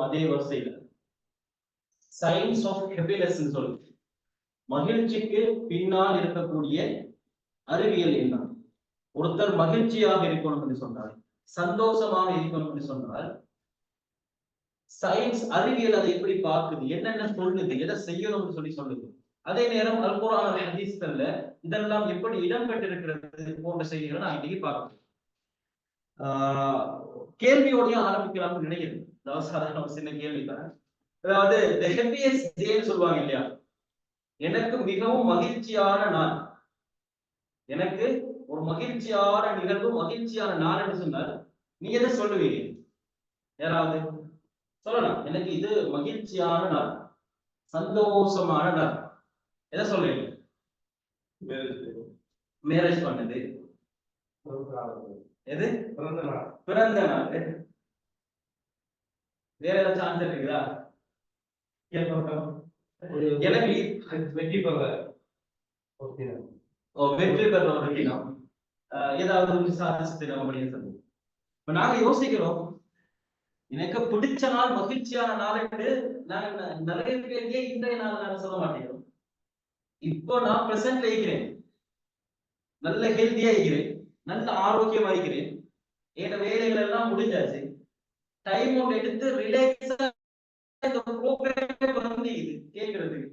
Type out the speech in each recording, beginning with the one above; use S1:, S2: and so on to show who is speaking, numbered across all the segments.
S1: அதே வரிசையில science of happiness சொல்லுது. மகிழ்ச்சிக்கு பின்னால் இருக்கக்கூடிய அறிவியல் என்ன? ஒருத்தர் மகிழ்ச்சியாக இருக்கணும் என்று சொன்னால், சந்தோஷமாக இருக்கணும் என்று சொன்னால், சயின்ஸ் அறிவியல் அதை எப்படி பார்க்குது, என்னென்ன சொல்லுது, எதை செய்யணும்னு சொல்லுது. அதே நேரம் அல் குர்ஆன் ஹதீஸ்கள்ல இதெல்லாம் எப்படி இடம்பெற்றிருக்கிறது போன்ற செய்திகளை நான் இன்னைக்கு பார்க்கிறேன். கேள்வியோடய ஆரம்பிக்கலாம்னு நினைக்கிறேன். அதாவது சாதாரண சின்ன கேள்வி தான். அதாவது சொல்லுவாங்க இல்லையா, எனக்கு மிகவும் மகிழ்ச்சியான நாள், எனக்கு ஒரு மகிழ்ச்சியான நிகழ்வு, மகிழ்ச்சியான நாள் என்று சொன்னால் நீ எதை சொல்லுவீங்க? யாராவது சொல்லலாம். எனக்கு இது மகிழ்ச்சியான நாள், சந்தோஷமான நாள், எதை சொல்லுவீங்க? மேரேஜ் பண்ணது, எது பிறந்த நாள், வேற ஏதாச்சும் ஆன்சர் இருக்குதா? எனக்கு வெற்றி பெற ஒரு தினம், ஏதாவது ஒரு சாதிச்ச தினம் அப்படின்னு சொல்லுவோம். இப்ப நாங்க யோசிக்கிறோம், எனக்கு பிடிச்ச நாள், மகிழ்ச்சியான நாள் என்று நாங்க நிறைய பேருக்கே இன்றைய நாள் நாங்க சொல்ல மாட்டேங்கிறோம். இப்போ நான் பிரசன்ட்ல இருக்கிறேன், நல்ல ஹெல்த்தியா இருக்கிறேன், நல்ல ஆரோக்கியமா இருக்கிறேன், என் வேலைகள் எல்லாம் முடிஞ்சாச்சு, டைம் ஒன்று எடுத்து ரிலாக்ஸா இந்த ப்ரோக்ராம் வந்து இது கேட்கறதுக்கு.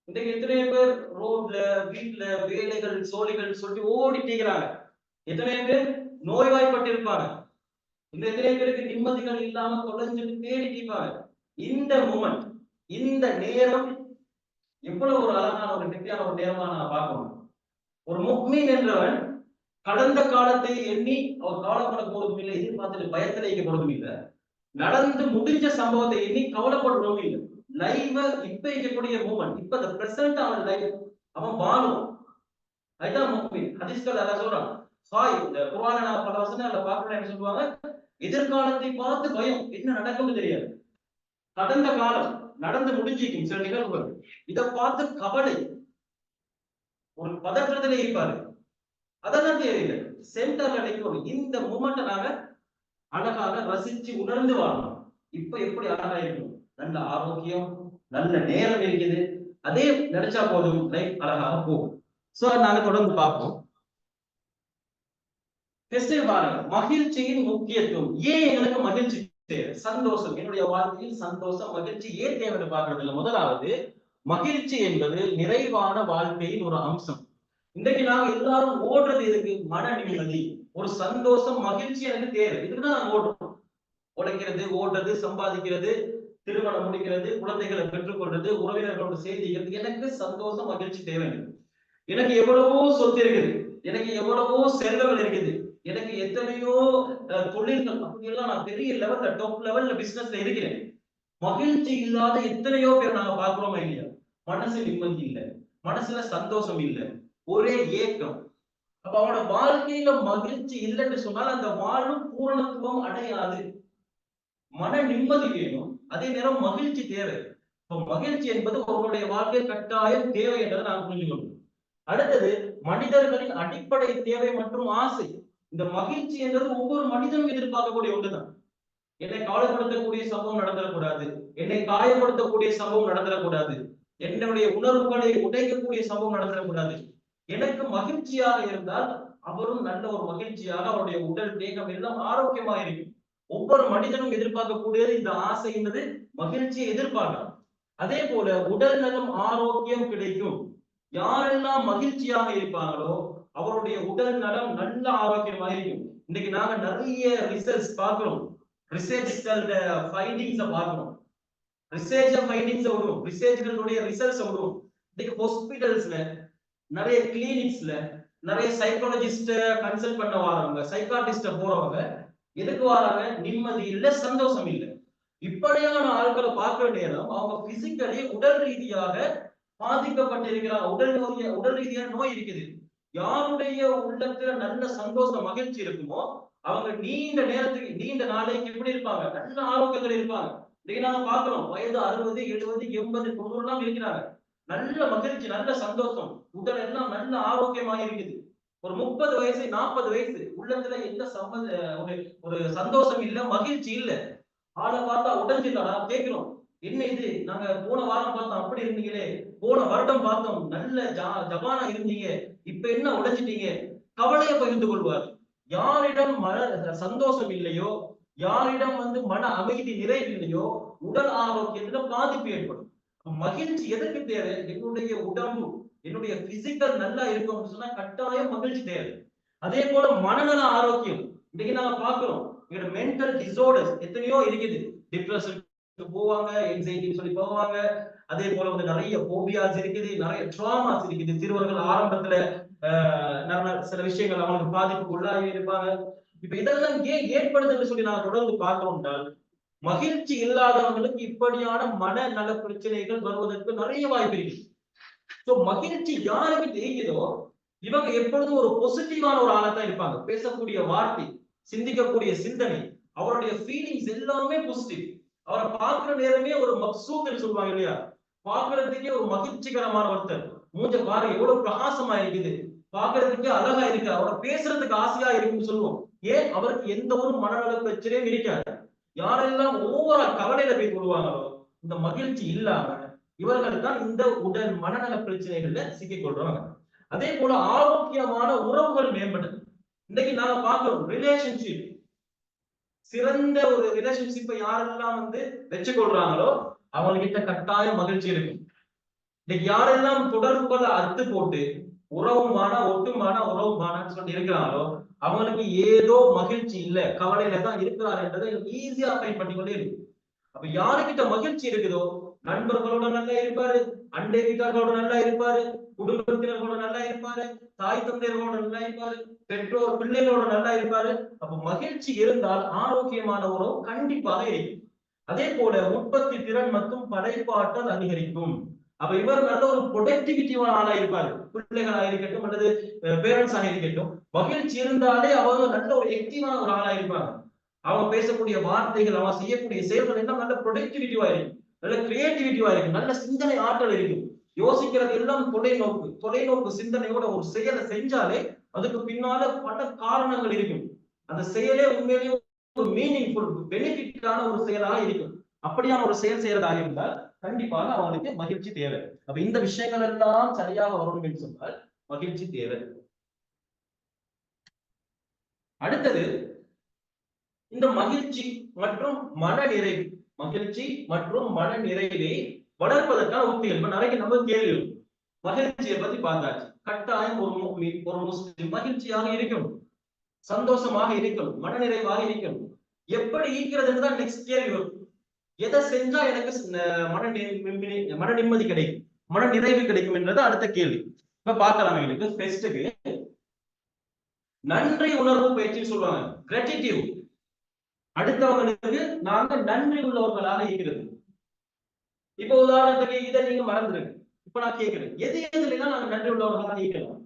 S1: இன்றைக்கு எத்தனை பேர் ரோட்ல, வீட்டுல, வேலைகள், சோழிகள் சொல்லி ஓடிட்டேங்கிறாங்க. எத்தனை பேர் நோய்வாய்ப்பட்டு இருப்பாங்க. இந்த எத்தனை பேருக்கு நிம்மதிகள் இல்லாம தொலைஞ்சிட்டு தேடிப்பாங்க. இந்த மூமெண்ட், இந்த நேரம் எவ்வளவு ஒரு அழகான ஒரு ஹெப்பியான ஒரு நேரமா நான் பார்க்கணும். ஒரு முஃமின் என்றவன் கடந்த காலத்தை எண்ணி அவர் காலப்பட போறதும் இல்லை, எதிர்பார்த்து பயத்தில் வைக்க போறதும் இல்லை, நடந்து முடிஞ்ச சம்பவத்தை எண்ணி கவலைப்படுறதும் இல்லை. லைவ் இப்ப இருக்கக்கூடிய மூமெண்ட், இப்ப இந்த பிரசன்ட் அவன் லைவ், அவன் வாழும். அதுதான் முஃமின். ஹதீஸ்கள் அத சொல்றான். சாய் இந்த குர்ஆன்ல நான் பல வசனங்களை பார்க்கிறேன். என்ன சொல்லுவாங்க? எதிர்காலத்தை பார்த்து பயம், என்ன நடக்கும்னு தெரியாது. கடந்த காலம் நடந்து முடிஞ்சிக்கும் சில நிகழ்வுகள், இதை பார்த்து கவலை, ஒரு பதற்றத்திலே இருப்பாரு. அதெல்லாம் தேவையில்லை. சென்டர்ல நிற்கணும். இந்த மூமெண்ட்டை நாங்க அழகாக ரசிச்சு உணர்ந்து வாழணும். இப்ப எப்படி அழகா இருக்கும், நல்ல ஆரோக்கியம், நல்ல நேரம் இருக்குது, அதே நினைச்சா போதும், லைஃப் அழகாக போகும். சோ நாங்க தொடர்ந்து பார்ப்போம். மகிழ்ச்சியின் முக்கியத்துவம். ஏன் எங்களுக்கு மகிழ்ச்சி தேவை? சந்தோஷம், என்னுடைய வாழ்க்கையில் சந்தோஷம், மகிழ்ச்சி ஏன் தேவை பார்க்கறது இல்லை. முதலாவது, மகிழ்ச்சி என்பது நிறைவான வாழ்க்கையின் ஒரு அம்சம். இன்றைக்கு நாங்க எல்லாரும் ஓடுறது எதுக்கு? மன நிம்மதி, ஒரு சந்தோஷம், மகிழ்ச்சி எனக்கு தேவை. இதுக்குதான் நாங்க ஓடுறோம். உழைக்கிறது, ஓடுறது, சம்பாதிக்கிறது, திருமணம் முடிக்கிறது, குழந்தைகளை பெற்றுக்கொள்றது, உறவினர்களோடு செய்திக்கிறது. எனக்கு சந்தோஷம், மகிழ்ச்சி தேவை. எனக்கு எவ்வளவோ சொத்து இருக்குது, எனக்கு எவ்வளவோ செல்வங்கள் இருக்குது, எனக்கு எத்தனையோ தொழில்கள், அப்படியெல்லாம் நான் பெரிய லெவல்ல, டாப் லெவல்ல பிசினஸ்ல இருக்கிறேன். மகிழ்ச்சி இல்லாத எத்தனையோ பேர் நாங்க பார்க்கிறோமா இல்லையா? மனசு நிம்மதி இல்லை, மனசுல சந்தோஷம் இல்லை, ஒரே ஏக்கம். அப்ப அவனோட வாழ்க்கையில மகிழ்ச்சி இல்லைன்னு சொன்னால் அந்த வாழும் பூரணத்துவம் அடையாது. மன நிம்மதி வேணும், அதே நேரம் மகிழ்ச்சி தேவை. இப்ப மகிழ்ச்சி என்பது அவருடைய வாழ்க்கை கட்டாயம் தேவை என்றதை நான் புரிஞ்சுக்கணும். அடுத்தது, மனிதர்களின் அடிப்படை தேவை மற்றும் ஆசை. இந்த மகிழ்ச்சி என்றது ஒவ்வொரு மனிதனும் எதிர்பார்க்கக்கூடிய ஒன்றுதான். என்னை கவலைப்படுத்தக்கூடிய சம்பவம் நடந்துடக்கூடாது, என்னை காயப்படுத்தக்கூடிய சம்பவம் நடந்துடக்கூடாது, என்னுடைய உணர்வுகளை உடைக்கக்கூடிய சம்பவம் நடந்துடக்கூடாது. எனக்கு மகிழ்ச்சியாக இருந்தால் அவரும் நல்ல ஒரு மகிழ்ச்சியாக, அவருடைய உடல், தேகம் எல்லாம் ஆரோக்கியமாக இருக்கும். ஒவ்வொரு மனிதனும் எதிர்பார்க்கக்கூடியது இந்த ஆசை என்பது மகிழ்ச்சியை எதிர்பார்க்கலாம். அதே போல உடல் நலம், ஆரோக்கியம் கிடைக்கும். யாரெல்லாம் மகிழ்ச்சியாக இருப்பாங்களோ அவருடைய உடல் நலம் நல்ல ஆரோக்கியமாக இருக்கும். இன்னைக்கு நாங்க நிறைய ரிசர்ச் பார்க்கிறோம், ரிசர்ச்கள் ஃபைண்டிங்ஸை பார்க்கிறோம், ரிசர்ச் ஃபைண்டிங்ஸை விடுவோம், ரிசர்ச்களுடைய ரிசல்ட்ஸ் விடுவோம். இன்னைக்கு ஹாஸ்பிட்டல்ஸ்ல, நிறைய கிளினிக்ஸ்ல, நிறைய சைக்காலஜிஸ்ட கன்சல்ட் பண்ண வரவங்க, சைக்காட்டிஸ்ட போறவங்க எதுக்கு வராங்க? நிம்மதி இல்லை, சந்தோஷம் இல்லை. இப்படியான ஆட்களை பார்க்கிற நேரம் அவங்க பிசிக்கலி, உடல் ரீதியாக பாதிக்கப்பட்டிருக்கிறாங்க. உடல் ரீதியான நோய் இருக்குது. யாருடைய உள்ளத்துல நல்ல சந்தோஷம், மகிழ்ச்சி இருக்குமோ அவங்க நீண்ட நேரத்துக்கு, நீண்ட நாளைக்கு எப்படி இருப்பாங்க? நல்ல ஆரோக்கியத்துல இருப்பாங்க. இன்னைக்கு நாங்க பாக்குறோம், வயது 60, 70, 80, 90 எல்லாம் இருக்கிறாங்க. நல்ல மகிழ்ச்சி, நல்ல சந்தோஷம், உடல் எல்லாம் நல்ல ஆரோக்கியமாக இருக்குது. ஒரு 30 வயசு, 40 வயசு, உள்ளத்துல எந்த ஒரு சந்தோஷம் இல்ல, மகிழ்ச்சி இல்ல. ஆளை பார்த்தா உடஞ்சிட்டாடா கேட்கிறோம். என்ன இது, நாங்க போன வாரம் பார்த்தோம் அப்படி இருந்தீங்களே, போன வருடம் பார்த்தோம் நல்ல ஜபானா இருந்தீங்க, இப்ப என்ன உடைஞ்சிட்டீங்க? கவலையை பகிர்ந்து கொள்வார். யாரிடம் சந்தோஷம் இல்லையோ, யாரிடம் மன அமைதி நிறைவு இல்லையோ, உடல் ஆரோக்கியத்துல பாதிப்பு ஏற்படும். மகிழ்ச்சி எதற்கு தேவை? என்னுடைய உடம்பு, என்னுடைய பிசிக்கல் நல்லா இருக்கும் சொன்னா கட்டாயம் மகிழ்ச்சி தேவை. அதே போல மனநல ஆரோக்கியம் இன்னைக்கு நாங்க பாக்குறோம். மென்டல் டிசார்டர்ஸ் எத்தனையோ இருக்குது. டிப்ரெஷன் போவாங்க, என்சைட்டின்னு சொல்லி போவாங்க. அதே போல நிறைய போபியாஸ் இருக்குது, நிறைய ட்ராமாஸ் இருக்குது. சிறுவர்கள் ஆரம்பத்துல சில விஷயங்கள் அவங்களுக்கு பாதிப்புக்கு உள்ளாகி இருப்பாங்க. இப்ப இதெல்லாம் ஏன் ஏற்படுதுன்னு சொல்லி நான் தொடர்ந்து பார்க்கிறோம் என்றால், மகிழ்ச்சி இல்லாதவங்களுக்கு இப்படியான மனநல பிரச்சனைகள் வருவதற்கு நிறைய வாய்ப்பு இருக்கு. மகிழ்ச்சி யாருக்கு தெரியுதோ இவங்க எப்பொழுதும் ஒரு பாசிட்டிவான ஒரு ஆளா தான் இருப்பாங்க. பேசக்கூடிய வார்த்தை, சிந்திக்கக்கூடிய சிந்தனை, அவருடைய ஃபீலிங்ஸ் எல்லாமே பாசிட்டிவ். அவரை பார்க்கிற நேரமே ஒரு மக்சூத் சொல்லுவாங்க இல்லையா, பார்க்கறதுக்கே ஒரு மகிழ்ச்சிகரமான ஒருத்தர். மூஞ்ச பாரு எவ்வளவு பிரகாசமா இருக்குது, பார்க்கறதுக்கு அழகா இருக்கு, அவரை பேசுறதுக்கு ஆசையா இருக்குன்னு சொல்லுவோம். ஏன்? அவருக்கு எந்த ஒரு மனநல பிரச்சனையும் இருக்காது. யாரெல்லாம் ஓவரா கவலையில போய் கொள்வாங்களோ, இந்த மகிழ்ச்சி இல்லாம இவர்கள் தான் இந்த உடல் மனநல பிரச்சனைகள்ல சிக்கிக் கொள்றாங்க. அதே போல ஆரோக்கியமான உறவுகள் மேம்படுது. இன்னைக்கு நாங்க பார்க்கிறோம் ரிலேஷன்ஷிப், சிறந்த ஒரு ரிலேஷன்ஷிப்பை யாரெல்லாம் வச்சுக்கொள்றாங்களோ அவங்ககிட்ட கட்டாயம் மகிழ்ச்சி இருக்கும். இன்னைக்கு யாரெல்லாம் தொடர்புகளை அறுத்து போட்டு உறவுமான ஒட்டுமான உறவுமானு சொல்லி இருக்கிறாங்களோ அவங்களுக்கு ஏதோ மகிழ்ச்சி இல்ல, கவலையில தான் இருக்கிறாருன்றதை ஈஸியா அப்ளை பண்ணிக்கொண்டே இருக்கு. அப்ப யாருக்கிட்ட மகிழ்ச்சி இருக்குதோ நண்பர்களோட நல்லா இருப்பாரு, அண்டை வீட்டார்களோட நல்லா இருப்பாரு, குடும்பத்தினர்களோட நல்லா இருப்பாரு, தாய் தந்தையர்களோட நல்லா இருப்பாரு, பெற்றோர் பிள்ளைகளோட நல்லா இருப்பாரு. அப்ப மகிழ்ச்சி இருந்தால் ஆரோக்கியமான உறவு கண்டிப்பாக இருக்கும். அதே போல உற்பத்தி திறன் மற்றும் படைப்பாற்றல் அதிகரிக்கும். அப்ப இவர் நல்ல ஒரு ப்ரொடக்டிவிட்டியான ஆளா இருப்பாரு. பிள்ளைகளா இருக்கட்டும் அல்லது பேரண்ட்ஸாக இருக்கட்டும், மகிழ்ச்சி இருந்தாலே அவங்க நல்ல ஒரு ஆக்டிவான ஒரு ஆளா இருப்பாங்க. அவங்க பேசக்கூடிய வார்த்தைகள், அவங்க செய்யக்கூடிய செயல்கள் எல்லாம் நல்ல ப்ரொடக்டிவிட்டிவா இருக்கும், நல்ல கிரியேட்டிவிட்டிவா இருக்கும், நல்ல சிந்தனை ஆற்றல் இருக்கும். யோசிக்கிறது எல்லாம் தொலைநோக்கு சிந்தனையோட ஒரு செயலை செஞ்சாலே அதுக்கு பின்னால பல காரணங்கள் இருக்கும். அந்த செயலே உண்மையிலேயே ஒரு மீனிங்ஃபுல் பெனிஃபிட்டான ஒரு செயலாக இருக்கும். அப்படியான ஒரு செயல் செய்யறதாக இருந்தால் கண்டிப்பாக அவங்களுக்கு மகிழ்ச்சி தேவை. அப்ப இந்த விஷயங்கள் எல்லாம் சரியாக வரணும் என்று சொன்னால் மகிழ்ச்சி தேவை. அடுத்தது இந்த மகிழ்ச்சி மற்றும் மன நிறைவு, மகிழ்ச்சி மற்றும் மன நிறைவை வளர்ப்பதற்கான உத்திகள். இப்ப நிறைய நம்ம கேள்வி மகிழ்ச்சியை பத்தி பார்த்தாச்சு. கட்டாயம் ஒரு முஸ்லிம் மகிழ்ச்சியாக இருக்கணும், சந்தோஷமாக இருக்கணும், மனநிறைவாக இருக்கணும். எப்படி ஈக்கிறதுன்னு தான் நெக்ஸ்ட் கேள்வி வரும். எதை செஞ்சா எனக்கு மன நிம்மதி கிடைக்கும், மன நிறைவு கிடைக்கும் என்றது அடுத்த கேள்வி. இப்ப பார்க்கலாம். எங்களுக்கு ஃபெஸ்ட்டுக்கு நன்றி உணர்வு பயிற்சின்னு சொல்லுவாங்க, கிராட்டிடியூட். அடுத்தவங்களுக்கு நாங்க நன்றி உள்ளவர்களாக இருக்கிறது. இப்ப உதாரணத்துக்கு இதை நீங்க மறந்துடுங்க. இப்ப நான் கேட்கிறேன், எது எதுலாம் நாங்க நன்றி உள்ளவர்களாக இருக்கிறோம்?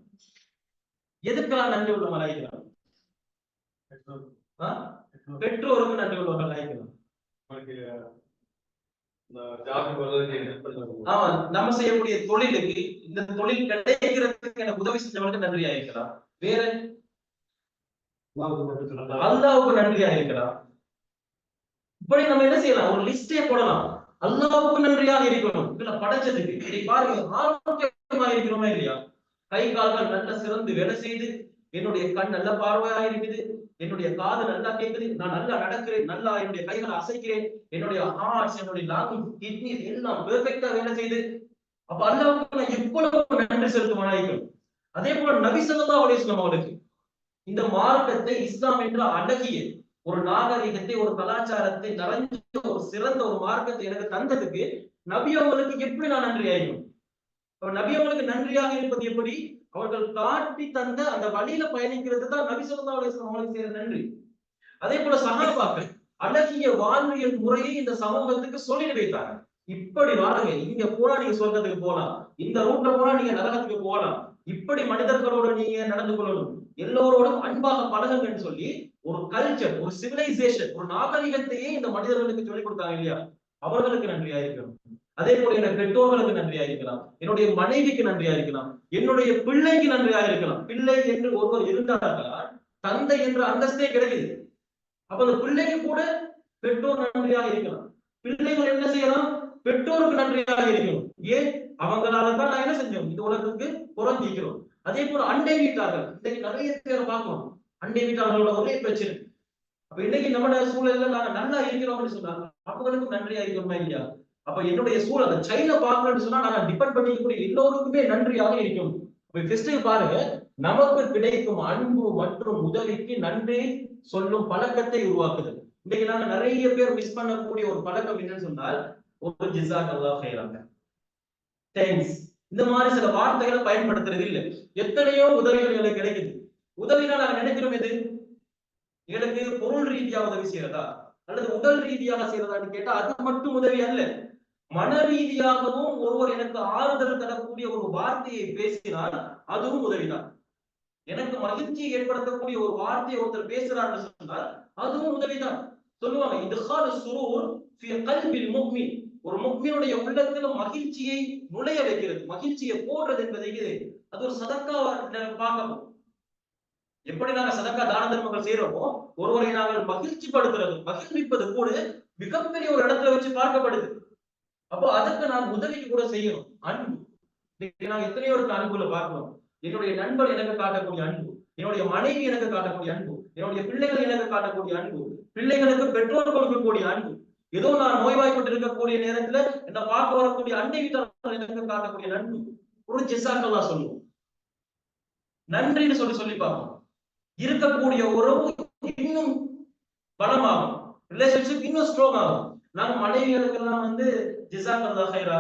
S1: எதுக்கெல்லாம் நன்றி உள்ளவர்களாக இருக்கிறோம்? பெற்றோருக்கு நன்றி உள்ளவர்களாக இருக்கிறோம். ஆமா, நம்ம செய்யக்கூடிய தொழிலுக்கு, இந்த தொழில் கிடைக்கிறதுக்கு எனக்கு உதவி செஞ்சவங்களுக்கு நன்றியா இருக்கலாம். வேற அல்லாவுக்கு நன்றியா இருக்கலாம். இப்படி நம்ம என்ன செய்யலாம், ஒரு லிஸ்டே போடலாம். அல்லாவுக்கு நன்றியாக இருக்கணும். இல்ல படைச்சதுக்கு இதை பாருங்க, ஆரோக்கியமா இருக்கிறோமா இல்லையா? கை கால்கள் நல்ல சிறந்து வேலை செய்து, என்னுடைய கண் நல்ல பார்வையா இருக்குது, என்னுடைய காது நல்லா கேட்குது, நான் நல்லா நடக்கிறேன், நல்லா என்னுடைய கைகளை அசைக்கிறேன், என்னுடைய ஹார்ட்ஸ், என்னுடைய லங்ஸ், கிட்னி எல்லாம் பெர்ஃபெக்டா வேலை செய்து. அப்ப அல்லாவுக்கு நான் எவ்வளவு நன்றி செலுத்துவானா இருக்கணும். அதே போல நபி ஸல்லல்லாஹு அலைஹி வஸல்லம் அவர்களுக்கு இந்த மார்க்கத்தை, இஸ்லாம் என்ற அழகிய ஒரு நாகரிகத்தை, ஒரு கலாச்சாரத்தை நிறைஞ்ச ஒரு சிறந்த ஒரு மார்க்கத்தை எனக்கு தந்ததுக்கு நபி அவங்களுக்கு எப்படி நான் நன்றி ஆயிடும்? நபி அவங்களுக்கு நன்றியாக இருப்பது எப்படி? அவர்கள் காட்டி தந்த அந்த வழியில பயணிக்கிறது தான் நபி ஸல்லல்லாஹு அலைஹி வஸல்லம் அவங்களுக்கு செய்யற நன்றி. அதே போல சஹாபாக்கள் அழகிய வாழ்வியல் முறையை இந்த சமூகத்துக்கு சொல்லி வைத்தாங்க. இப்படி வாழுங்க, இங்க போனா நீங்க சொர்க்கத்துக்கு போகலாம், இந்த ரூட்ல போனா நீங்க நரகத்துக்கு போகலாம், இப்படி மனிதர்களோட நீங்க நடந்து கொள்ளணும், எல்லோரோடும் அன்பாக பழகுங்கன்னு சொல்லி ஒரு கல்ச்சர், ஒரு சிவிலைசேஷன், ஒரு நாகரிகத்தையே இந்த மனிதர்களுக்கு சொல்லிக் கொடுத்தாங்க இல்லையா? அவர்களுக்கு நன்றியா இருக்கணும். அதே போல என்னுடைய பெற்றோர்களுக்கு நன்றியா இருக்கலாம், என்னுடைய மனைவிக்கு நன்றியா இருக்கலாம், என்னுடைய பிள்ளைக்கு நன்றியா இருக்கலாம். பிள்ளை என்று ஒருவர் இருந்தார்களா தந்தை என்ற அந்தஸ்தே கிடைக்குது. அப்ப அந்த பிள்ளைக்கு கூட பெற்றோர் நன்றியாக இருக்கணும். பிள்ளைகள் என்ன செய்யணும்? பெற்றோருக்கு நன்றியாக இருக்கணும். ஏன்? அவங்களாலதான் நான் என்ன செஞ்சோம்? இந்த உலகத்துக்கு புறஞ்சிக்கிறோம். அதே போல அண்டை வீட்டார்கள், இன்னைக்கு நிறைய பேரை பார்க்கணும். அண்டை வீட்டாளர்களோட ஒரே பிரச்சனை. அப்ப இன்னைக்கு நம்ம சூழல்ல நாங்க நல்லா இருக்கிறோம்னு சொன்னாங்க, அவங்களுக்கும் நன்றியா இருக்கணுமா இல்லையா? அப்ப என்னுடைய சூழல் சைனா பார்க்கணும்னு சொன்னா நாங்க டிபெண்ட் பண்ணிக்கக்கூடிய எல்லோருக்குமே நன்றியாக இருக்கணும். அப்ப ஃபெஸ்டிவல் பாருங்க, நமக்கு கிடைக்கும் அன்பு மற்றும் உதவிக்கு நன்றி சொல்லும் பழக்கத்தை உருவாக்குது. இன்னைக்கு நாங்க நிறைய பேர் மிஸ் பண்ணக்கூடிய ஒரு பழக்கம் என்னன்னு சொன்னால், ஒரு ஜிஸாக்கல்லாஹ் கைராங்க, தேங்க்ஸ், இந்த மாதிரி சில வார்த்தைகளை பயன்படுத்துறது இல்லை. எத்தனையோ உதவிகள் எங்களுக்கு கிடைக்குது. உதவினா நாங்க நினைக்கிறோம் எது? எனக்கு பொருள் ரீதியாக உதவி செய்யறதா அல்லது உடல் ரீதியாக செய்யறதான்னு கேட்டா அது மட்டும் உதவி அல்ல. மன ரீதியாகவும் ஒருவர் எனக்கு ஆறுதல் தரக்கூடிய ஒரு வார்த்தையை பேசினால் அதுவும் உதவிதான். எனக்கு மகிழ்ச்சியை ஏற்படுத்தக்கூடிய ஒரு வார்த்தையை ஒருத்தர் பேசுறான்னு சொன்னால் அதுவும் உதவிதான். சொல்லுவாங்க, இத்காலு சுரூர் ஃபீ கல்பில் முஃமின், ஒரு முஃமினுடைய உள்ளத்துல மகிழ்ச்சியை நுழைய வைக்கிறது, மகிழ்ச்சியை போடுறது என்பதை அது ஒரு சதக்காவா பார்க்கணும். எப்படி நாங்க சதக்கா தான தர்மங்கள் செய்யறோமோ, ஒருவரை நாங்கள் மகிழ்ச்சி படுத்துறது, மகிழ்விப்பது கூட மிகப்பெரிய ஒரு இடத்துல வச்சு பார்க்கப்படுது. அப்போ அதுக்கு நான் உதவிக்கு கூட செய்யணும். அன்பு, நான் எத்தனையோ ஒரு அன்புல பார்க்கணும். என்னுடைய நண்பர் எனக்கு காட்டக்கூடிய அன்பு, என்னுடைய மனைவி எனக்கு காட்டக்கூடிய அன்பு, என்னுடைய பிள்ளைகள் எனக்கு காட்டக்கூடிய அன்பு, பிள்ளைகளுக்கு பெற்றோர் கொடுக்கக்கூடிய அன்பு, ஏதோ நான் நோய்வாய்ப்பட்டு இருக்கக்கூடிய நேரத்துல என்ன பார்க்க வரக்கூடிய அண்டை வீட்டாளர் எனக்கு காட்டக்கூடிய அன்பு, ஒரு ஜிஸாக்கல்லா சொல்லுவோம். நன்றின்னு சொல்லி பார்ப்போம். இருக்கக்கூடிய உறவு இன்னும் பலமாகும், ரிலேஷன்ஷிப் இன்னும் ஸ்ட்ராங் ஆகும். நாங்க மனைவிகளுக்கெல்லாம் ஜிஸாக்கல்லாஹ் கைரா,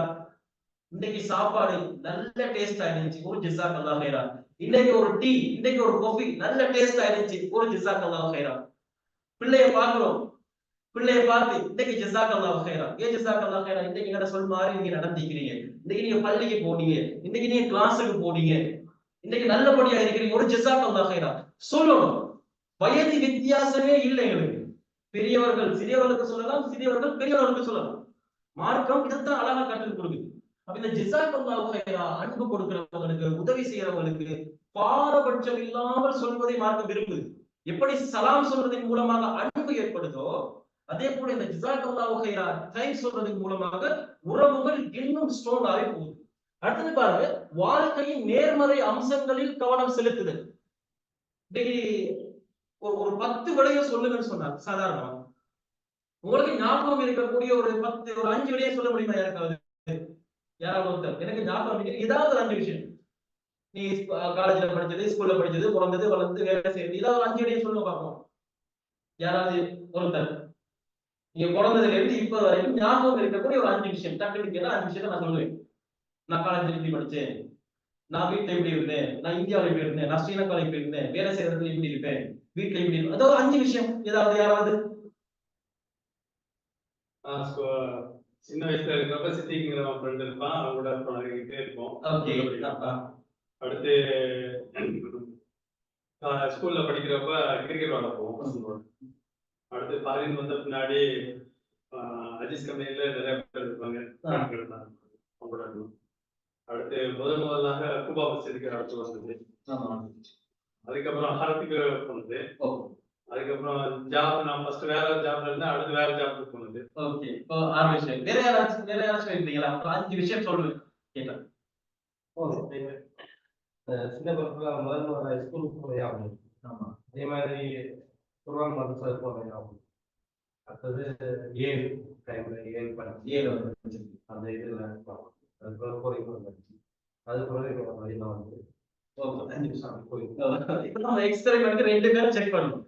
S1: இன்னைக்கு சாப்பாடு நல்ல டேஸ்ட் ஆயிடுச்சு, ஒரு ஜிஸாக்கல்லாஹ் கைரா. இன்னைக்கு ஒரு டீ, இன்னைக்கு ஒரு காஃபி நல்ல டேஸ்ட் ஆயிடுச்சு, ஒரு ஜிஸாக்கல்லாஹ் கைரா. பிள்ளைய பாக்குறோம், பிள்ளைய பார்த்து இன்னைக்கு ஜிஸாக்கல்லாஹ் கைரா, ஏன் ஜிஸாக்கல்லாஹ் கைரா, இன்னைக்கு என்ன சொல் மாதிரி நீங்க நடந்துக்கிறீங்க, இன்னைக்கு நீங்க பள்ளிக்கு போனீங்க, இன்னைக்கு நீங்க கிளாஸுக்கு போனீங்க, இன்னைக்கு நல்லபடியா இருக்கிறீங்க, ஒரு ஜிஸாக்கல்லாஹ் கைரா சொல்லணும். வயது வித்தியாசமே இல்லை எங்களுக்கு. பெரியவர்கள் சிறியவர்களுக்கு சொல்லலாம், சிறியவர்கள் பெரியவர்களுக்கு சொல்லலாம். மார்க்கம் இதைத்தான் அழகா கற்றுக் கொடுக்குது. அப்ப இந்த ஜிஸாக்கல்லாஹு கைரா, அன்பு கொடுக்கிறவங்களுக்கு, உதவி செய்யறவங்களுக்கு பாரபட்சம் இல்லாமல் சொல்வதை மார்க்கம் விரும்புது. எப்படி சலாம் சொல்றதன் மூலமாக அன்பு ஏற்படுதோ, அதே போல இந்த ஜிஸாக்கல்லாஹு கைரா தேங்க்ஸ் சொல்றதன் மூலமாக உறவுகள் இன்னும் ஸ்ட்ராங் ஆகி போகுது. அடுத்தது பாருங்க, வாழ்க்கையின் நேர்மறை அம்சங்களில் கவனம் செலுத்துதல். ஒரு 10 விடையை சொல்லுங்கன்னு சொன்னார். சாதாரணமா உங்களுக்கு ஞாபகம் இருக்கக்கூடிய ஒரு 10 ஒரு 5 விடையை சொல்ல முடியுமா யாருக்காவது? யாராவது ஒருத்தர் எனக்கு ஞாபகம் இருக்கு ஏதாவது 5 விஷயம், நீ காலேஜ்ல படிச்சது, ஸ்கூல்ல படிச்சது, பிறந்தது, வளர்ந்து, வேலை செய்யறது, ஏதாவது 5 விடையை சொல்லுங்க பார்ப்போம். யாராவது ஒருத்தர் நீங்க பிறந்ததுல இருந்து இப்ப வரைக்கும் ஞாபகம் இருக்கக்கூடிய ஒரு 5 விஷயம், டக்குனு கேட்டா 5 விஷயத்த நான் சொல்லுவேன். நான் காலேஜ்ல இப்படி படிச்சேன், நான் வீட்டுல இப்படி இருந்தேன், நான் இந்தியாவில இப்படி இருந்தேன், நான் ஸ்ரீலங்கால இப்படி இருந்தேன், வேலை செய்யறதுல இப்படி இருப்பேன், வீட்டுல இப்படி இருப்பேன், அதாவது 5 விஷயம். ஏதாவது யாராவது?
S2: சின்ன வயசுல இருக்கிறப்ப சித்திங்கிற ஃப்ரெண்ட் இருப்பான், அவங்க கூட பழகிட்டே இருப்போம். அடுத்து ஸ்கூல்ல படிக்கிறப்ப கிரிக்கெட் விளாட போவோம். அடுத்து ஃபாரின் வந்த பின்னாடி அஜிஸ் கம்பெனில நிறைய பேர் இருப்பாங்க, அடுத்து முதலாக கூபா பஸ் அடுத்து வந்தது. அதுக்கப்புறம் ஹரத்துக்கு போனது. அதுக்கப்புறம் ஜாப், நான் ஃபர்ஸ்ட் வேற ஜாப்ல இருந்தேன், அடுத்து வேற ஜாப்க்கு போனது.
S1: ஓகே, இப்போ 6 விஷயம். வேற யாராச்சும் இருக்கீங்களா? 5 விஷயம் சொல்லுங்க கேட்டேன்.
S3: சின்ன பசங்கள முதல்ல ஸ்கூலுக்கு போயாகும்.
S1: ஆமா,
S3: அதே மாதிரி குர்ஆன் மதரசா போயாகும். அடுத்தது 7 டைம்ல 7 படிச்சு அந்த இதுல அதுக்கப்புறம் போய் அது பிறகு எல்லாம் வந்து
S1: எக்ஸ்பெரிமெண்ட் 2 பேரும் செக் பண்ணணும்.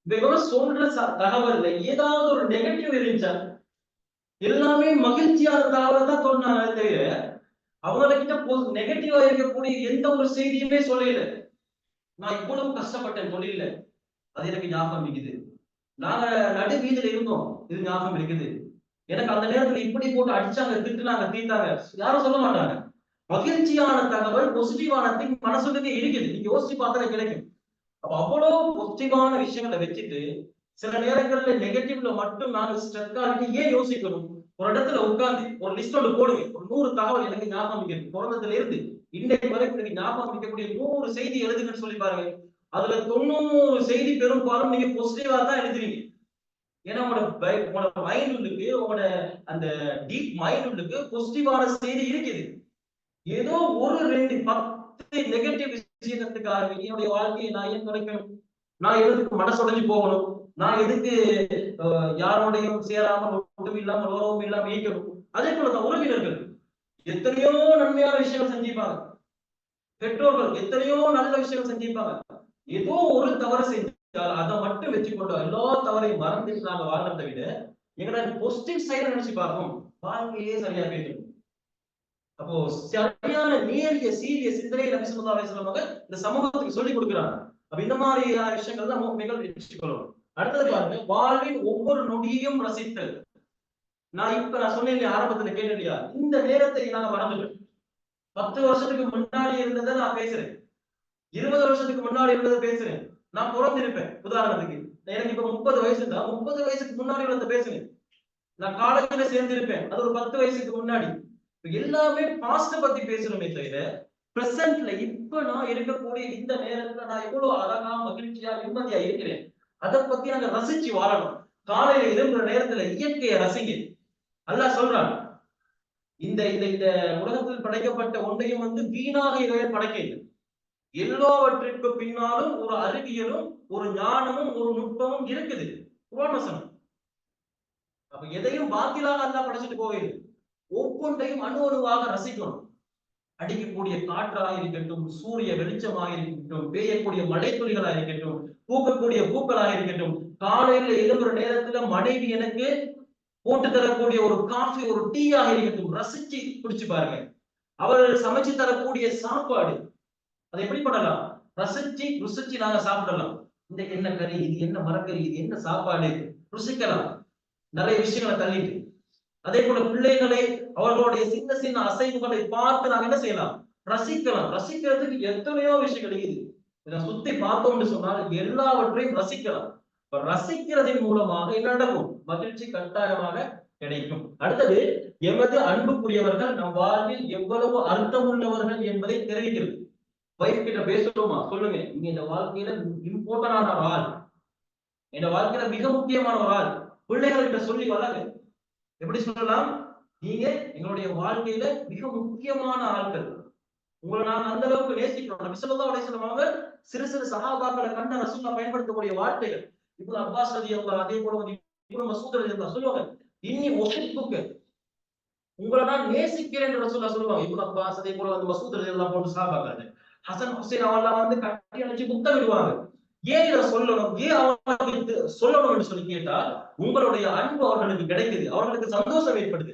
S1: இவங்க சொல்ற தகவல்ல ஏதாவது ஒரு நெகட்டிவ் இருந்துச்சா? எல்லாமே மகிழ்ச்சியான தகவல் தான் சொன்னாங்க தவிர அவங்ககிட்ட நெகட்டிவா இருக்கக்கூடிய எந்த ஒரு செய்தியுமே சொல்லல. நான் இவ்வளவு கஷ்டப்பட்டேன் தொழில, அது எனக்கு ஞாபகம் இருக்குது. நாங்க நடு வீதியில இருந்தோம், இது ஞாபகம் இருக்குது. எனக்கு அந்த நேரத்துல இப்படி போட்டு அடிச்சாங்க, திட்டுனாங்க, தீட்டாங்க, யாரும் சொல்ல மாட்டாங்க. மகிழ்ச்சியான தகவல், பாசிட்டிவான திங் மனசுக்கு இருக்குது. நீங்க யோசிச்சு பார்த்தா கிடைக்கும். அப்ப அவ்வளவு பாசிட்டிவான விஷயங்களை வச்சுட்டு சில நேரங்கள்ல நெகட்டிவ்ல மட்டும் நாங்க ஸ்ட்ரக் ஆகிட்டு ஏன் யோசிக்கணும்? ஒரு இடத்துல உட்கார்ந்து ஒரு லிஸ்ட் ஒன்று போடுங்க. ஒரு 100 தகவல் எனக்கு ஞாபகம் இருக்கு, பிறந்ததுல இருந்து இன்னைக்கு வரைக்கும் எனக்கு ஞாபகம் இருக்கக்கூடிய 100 செய்தி எழுதுங்கன்னு சொல்லி பாருங்க. அதுல 90 செய்தி பெரும்பாலும் நீங்க பாசிட்டிவா தான் எழுதுறீங்க. ஏன்னா உங்களோட மைண்ட் உள்ளுக்கு, உங்களோட அந்த டீப் மைண்ட் உள்ளுக்கு பாசிட்டிவான செய்தி இருக்குது. ஏதோ ஒரு 2-10 நெகட்டிவ் விஷயத்துக்காக என்னுடைய வாழ்க்கையை நான் ஏன் குறைக்கணும்? நான் எதுக்கு மனசுடைஞ்சு போகணும்? நான் எதுக்கு யாரோடையும் சேராமல் ஒன்றும் இல்லாமல் உறவும் இல்லாமல் இயக்கணும்? அதே போலதான் உறவினர்கள் எத்தனையோ நன்மையான விஷயங்கள் செஞ்சிருப்பாங்க, பெற்றோர்கள் எத்தனையோ நல்ல விஷயங்கள் செஞ்சிருப்பாங்க. ஏதோ ஒரு தவறு செஞ்சால் அதை மட்டும் வச்சுக்கொண்டு எல்லா தவறையும் மறந்துட்டு நாங்க வாழ்றதை விட எங்களை பாசிட்டிவ் சைடு நினைச்சு பார்ப்போம், வாழ்க்கையே சரியா போயிடும். அப்போ சரியான நேரிய சீரிய சிந்தனை நபி ஸல்லல்லாஹு அலைஹி வஸல்லம் இந்த சமூகத்துக்கு சொல்லி கொடுக்குறாங்க. அப்ப இந்த மாதிரி விஷயங்கள் தான் முஃமின்கள் வெற்றிக்கொள்ளணும். அடுத்தது பாருங்க, வாழ்வின் ஒவ்வொரு நொடியையும் ரசித்தல். நான் சொன்னேன் ஆரம்பத்துல கேட்டேன் இல்லையா, இந்த நேரத்தை நான் மறந்துட்டேன். 10 வருஷத்துக்கு முன்னாடி இருந்ததை நான் பேசுறேன், 20 வருஷத்துக்கு முன்னாடி இருந்ததை பேசுறேன். நான் பிறந்திருப்பேன் உதாரணத்துக்கு, எனக்கு இப்ப 30 வயசு தான், 30 வயசுக்கு முன்னாடி உள்ளதை பேசுறேன். நான் காலேஜ்ல சேர்ந்திருப்பேன், அது ஒரு 10 வயசுக்கு முன்னாடி. எல்லாமே பாஸ்ட பத்தி பேசணுமே தவிர பிரசன்ட்ல இப்ப நான் இருக்கக்கூடிய இந்த நேரத்துல நான் எவ்வளவு அழகா மகிழ்ச்சியா நிம்மதியா இருக்கிறேன் அதை பத்தி நாங்க ரசிச்சு வாழணும். காலையில எழும்புற நேரத்துல இயற்கையை ரசிங்க. அல்லாஹ் சொல்றான், இந்த இந்த இந்த உலகத்தில் படைக்கப்பட்ட ஒன்றையும் வீணாக இறைவன் படைக்கவில்லை. எல்லாவற்றிற்கு பின்னாலும் ஒரு அறிவியலும் ஒரு ஞானமும் ஒரு நுட்பமும் இருக்குது. குர்ஆன் வசனம். அப்ப எதையும் பாத்திலாக அல்லாஹ் படைச்சிட்டு போயிரு, ஒவ்வொன்றையும் அணு அணுவாக ரசிக்கணும். அடிக்கக்கூடிய காற்றாக இருக்கட்டும், சூரிய வெளிச்சமாக இருக்கட்டும், பெய்யக்கூடிய மழை துளிகளாக இருக்கட்டும், பூக்கக்கூடிய பூக்களாக இருக்கட்டும், காலையில எழும்புற நேரத்துல மனைவி எனக்கு போட்டு தரக்கூடிய ஒரு காஃபி ஒரு டீயாக இருக்கட்டும், ரசிச்சு குடிச்சு பாருங்க. அவர்கள் சமைச்சு தரக்கூடிய சாப்பாடு அதை எப்படி பண்ணலாம்? ரசிச்சு ருசிச்சு நாங்க சாப்பிடலாம். இந்த என்ன கறி, இது என்ன மரக்கறி, இது என்ன சாப்பாடு, ருசிக்கலாம் நிறைய விஷயங்களை தள்ளிட்டு. அதே போல பிள்ளைகளை அவர்களுடைய சின்ன சின்ன அசைவுகளை பார்த்து நாங்க என்ன செய்யலாம்? ரசிக்கலாம். ரசிக்கிறதுக்கு எத்தனையோ விஷயம் கிடைக்குது. இதை சுத்தி பார்த்தோம்னு சொன்னால் எல்லாவற்றையும் ரசிக்கலாம். ரசிக்கிறதன் மூலமாக என்ன நடக்கும்? மகிழ்ச்சி கட்டாயமாக கிடைக்கும். அடுத்தது, எமது அன்புக்குரியவர்கள் நம் வாழ்வில் எவ்வளவு அர்த்தம் உள்ளவர்கள் என்பதை தெரிவிக்கிறது. வைஃப் கிட்ட பேசணுமா? சொல்லுங்க, நீங்க இந்த வாழ்க்கையில இம்பார்ட்டன்டான ஒரு ஆள், இந்த வாழ்க்கையில மிக முக்கியமான ஒரு ஆள். பிள்ளைகள்கிட்ட சொல்லி வளங்க. எப்படி சொல்லலாம்? நீங்க எங்களுடைய வாழ்க்கையில மிக முக்கியமான ஆட்கள், உங்களை நாங்க அந்த அளவுக்கு நேசிக்கிறோம். நபி ஸல்லல்லாஹு அலைஹி வஸல்லம் அவங்க சிறு சிறு சஹாபாக்களை கண்ட ரசூலுல்லாஹ் பயன்படுத்தக்கூடிய வார்த்தைகள். இப்னு அப்பாஸ் ரலியல்லாஹு, அதே போல இப்னு மஸ்ஊத் ரலியல்லாஹு சொல்லுவாங்க, இன்னி உஹிப்புக, உங்களை நான் நேசிக்கிறேன் என்று ரசூலுல்லாஹ் சொல்லுவாங்க. இப்னு அப்பாஸ், அதே போல மஸ்ஊத் ரலியல்லாஹு போன்ற சஹாபாக்கள் ஹசன் ஹுசைன் அவெல்லாம் கட்டி அணைச்சு முத்தமிடுவாங்க. ஏன் இதை சொல்லணும், ஏன் அவர்களுக்கு சொல்லணும் என்று சொல்லி கேட்டால், உங்களுடைய அன்பு அவர்களுக்கு கிடைக்குது, அவர்களுக்கு சந்தோஷம் ஏற்படுது.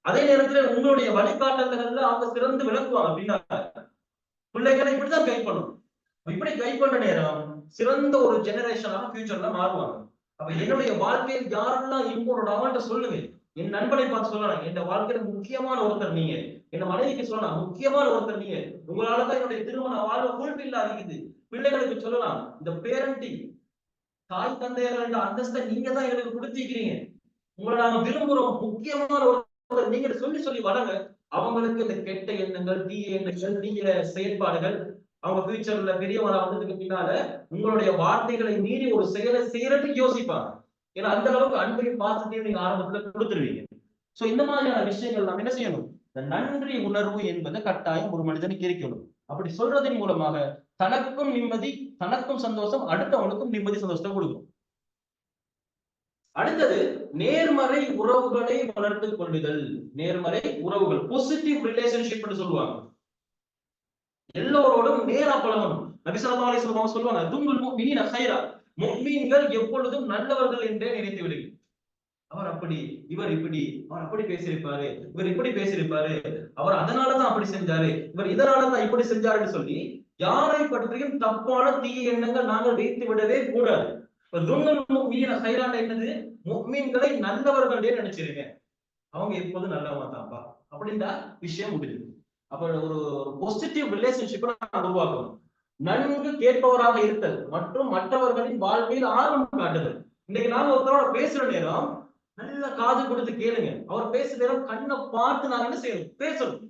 S1: அதே நேரத்துல உங்களுடைய வழிகாட்டல்கள்ல அவங்க சிறந்து விளக்குவாங்க. அப்படின்னா பிள்ளைகளை இப்படிதான் கைட் பண்ணணும். இப்படி கைட் பண்ற நேரம் சிறந்த ஒரு ஜெனரேஷனாக ஃபியூச்சர்ல மாறுவாங்க. அப்ப என்னுடைய வாழ்க்கையில் யாரெல்லாம் இம்போர்ட் அவன்கிட்ட சொல்லுங்க. என் நண்பனை பார்த்து சொல்லலாம், என் வாழ்க்கையில முக்கியமான ஒருத்தர் நீங்க. என் மனைவிக்கு சொல்லலாம், முக்கியமான ஒருத்தர் நீங்க. உங்களாலதான் என்னுடைய திருமண வாழ்வு ஃபுல்ஃபில் ஆகிக்குது. பிள்ளைகளுக்கு சொல்லலாம், இந்த பேரண்டிங், தாய் தந்தையர்கள் அந்தஸ்தை நீங்க தான் எங்களுக்கு கொடுத்திருக்கிறீங்க, உங்களை நாங்க விரும்புறோம், முக்கியமான ஒருத்தர் நீங்க சொல்லி சொல்லி வளங்க. அவங்களுக்கு இந்த கெட்ட எண்ணங்கள், தீய எண்ணங்கள், தீய செயற்பாடுகள், அவங்க ஃபியூச்சர்ல பெரியவரா வந்ததுக்கு பின்னால உங்களுடைய வார்த்தைகளை மீறி ஒரு செயலை செய்யறதுக்கு யோசிப்பாங்க. ஏன்னா அந்த அளவுக்கு அன்பையும் பாசத்தையும் நீங்க ஆரம்பத்துல கொடுத்துருவீங்க. சோ இந்த மாதிரியான விஷயங்கள் நாம் என்ன செய்யணும்? இந்த நன்றி உணர்வு என்பது கட்டாயம் ஒரு மனிதனுக்கு இருக்கணும். அப்படி சொல்றதன் மூலமாக தனக்கும் நிம்மதி, தனக்கும் சந்தோஷம், அடுத்தவனுக்கும் நிம்மதி சந்தோஷத்தை கொடுக்கும். அடுத்தது, நேர்மறை உறவுகளை வளர்த்துக் கொள்ளுதல். நேர்மறை உறவுகள், பாசிட்டிவ் ரிலேஷன்ஷிப் சொல்லுவாங்க. எல்லோரோடும் நேரா பழகணும். நபி ஸல்லல்லாஹு அலைஹி வஸல்லம் சொல்லுவாங்க, தும்முல் முஃமினீன கைரா, முஃமின்கள் எப்பொழுதும் நல்லவர்கள் என்றே நினைத்து விடுங்கள். அவர் அப்படி, இவர் இப்படி, அவர் அப்படி பேசியிருப்பாரு, இவர் இப்படி பேசியிருப்பாரு, அவர் அதனாலதான் அப்படி செஞ்சாரு, இவர் இதனாலதான் இப்படி செஞ்சாருன்னு சொல்லி யாரை பற்றியும் தப்பான தீய எண்ணங்கள் நாங்கள் வைத்து விடவே கூடாது. என்னது? முஃமின்களை நல்லவர்களே நினைச்சிருங்க, அவங்க எப்போதும் நல்லவங்க தான்ப்பா அப்படின்னா விஷயம் முடியுது. அப்ப ஒரு பாசிட்டிவ் ரிலேஷன்ஷிப்பை நான் உருவாக்கணும். நன்கு கேட்பவராக இருத்தல் மற்றும் மற்றவர்களின் வாழ்க்கையில் ஆர்வம் காட்டுதல். இன்னைக்கு நாங்க ஒருத்தரோட பேசுற நேரம் நல்ல காது கொடுத்து கேளுங்க. அவர் பேசுற நேரம் கண்ணை பார்த்து நாங்க என்ன செய்யணும்? பேசணும்.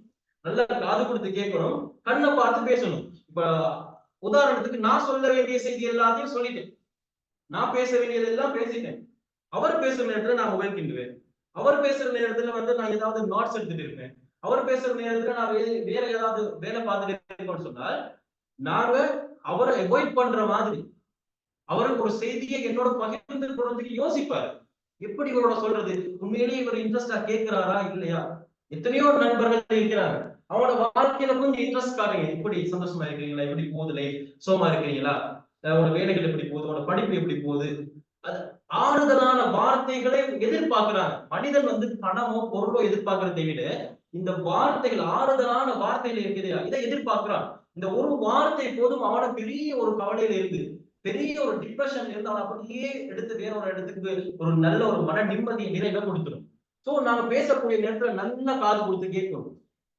S1: நல்ல காது கொடுத்து கேட்கணும், கண்ணை பார்த்து பேசணும். இப்ப உதாரணத்துக்கு நான் சொல்ல வேண்டிய செய்தி எல்லாத்தையும் சொல்லிட்டேன், நான் பேச வேண்டியதெல்லாம் பேசிட்டேன். அவர் பேசுற நேரத்துல நான் மொபைல் கிண்டுவேன். அவர் பேசுற நேரத்துல நான் ஏதாவது நோட்ஸ் எடுத்துட்டு இருப்பேன். அவர் பேசுற நேரத்துல நான் வேற ஏதாவது வேலை பார்த்துட்டு இருக்கேன்னு சொன்னால் நாங்க அவரை அவாய்ட் பண்ற மாதிரி அவருக்கு ஒரு செய்தியை என்னோட பகிர்ந்து கொள்றதுக்கு யோசிப்பாரு. எப்படி இவரோட சொல்றது, உண்மையிலேயே இவர் இன்ட்ரெஸ்டா கேட்கிறாரா இல்லையா? எத்தனையோ நண்பர்கள் இருக்கிறாங்க, அவனோட வாழ்க்கையில கொஞ்சம் இன்ட்ரெஸ்ட் காட்டுங்க. எப்படி சந்தோஷமா இருக்கிறீங்களா, எப்படி போகுது லைஃப், சோமா இருக்கிறீங்களா, உங்களோட வேலைகள் எப்படி போகுது, உங்களோட படிப்பு எப்படி போகுது, ஆறுதலான வார்த்தைகளை எதிர்பார்க்கிறாங்க. மனிதன் பணமோ பொருளோ எதிர்பார்க்கறதை விட இந்த வார்த்தைகள், ஆறுதலான வார்த்தைகள் இருக்குது, இதை எதிர்பார்க்கிறான். இந்த ஒரு வார்த்தை போதும் அவன பெரிய ஒரு கவலையில இருந்து, பெரிய ஒரு டிப்ரெஷன் இருந்து அவன் அப்படியே எடுத்து வேற ஒரு இடத்துக்கு ஒரு நல்ல ஒரு மன நிம்மதி நிறைவை கொடுத்துரும். சோ நாங்க பேசக்கூடிய நேரத்துல நல்லா காது கொடுத்து கேட்கணும்.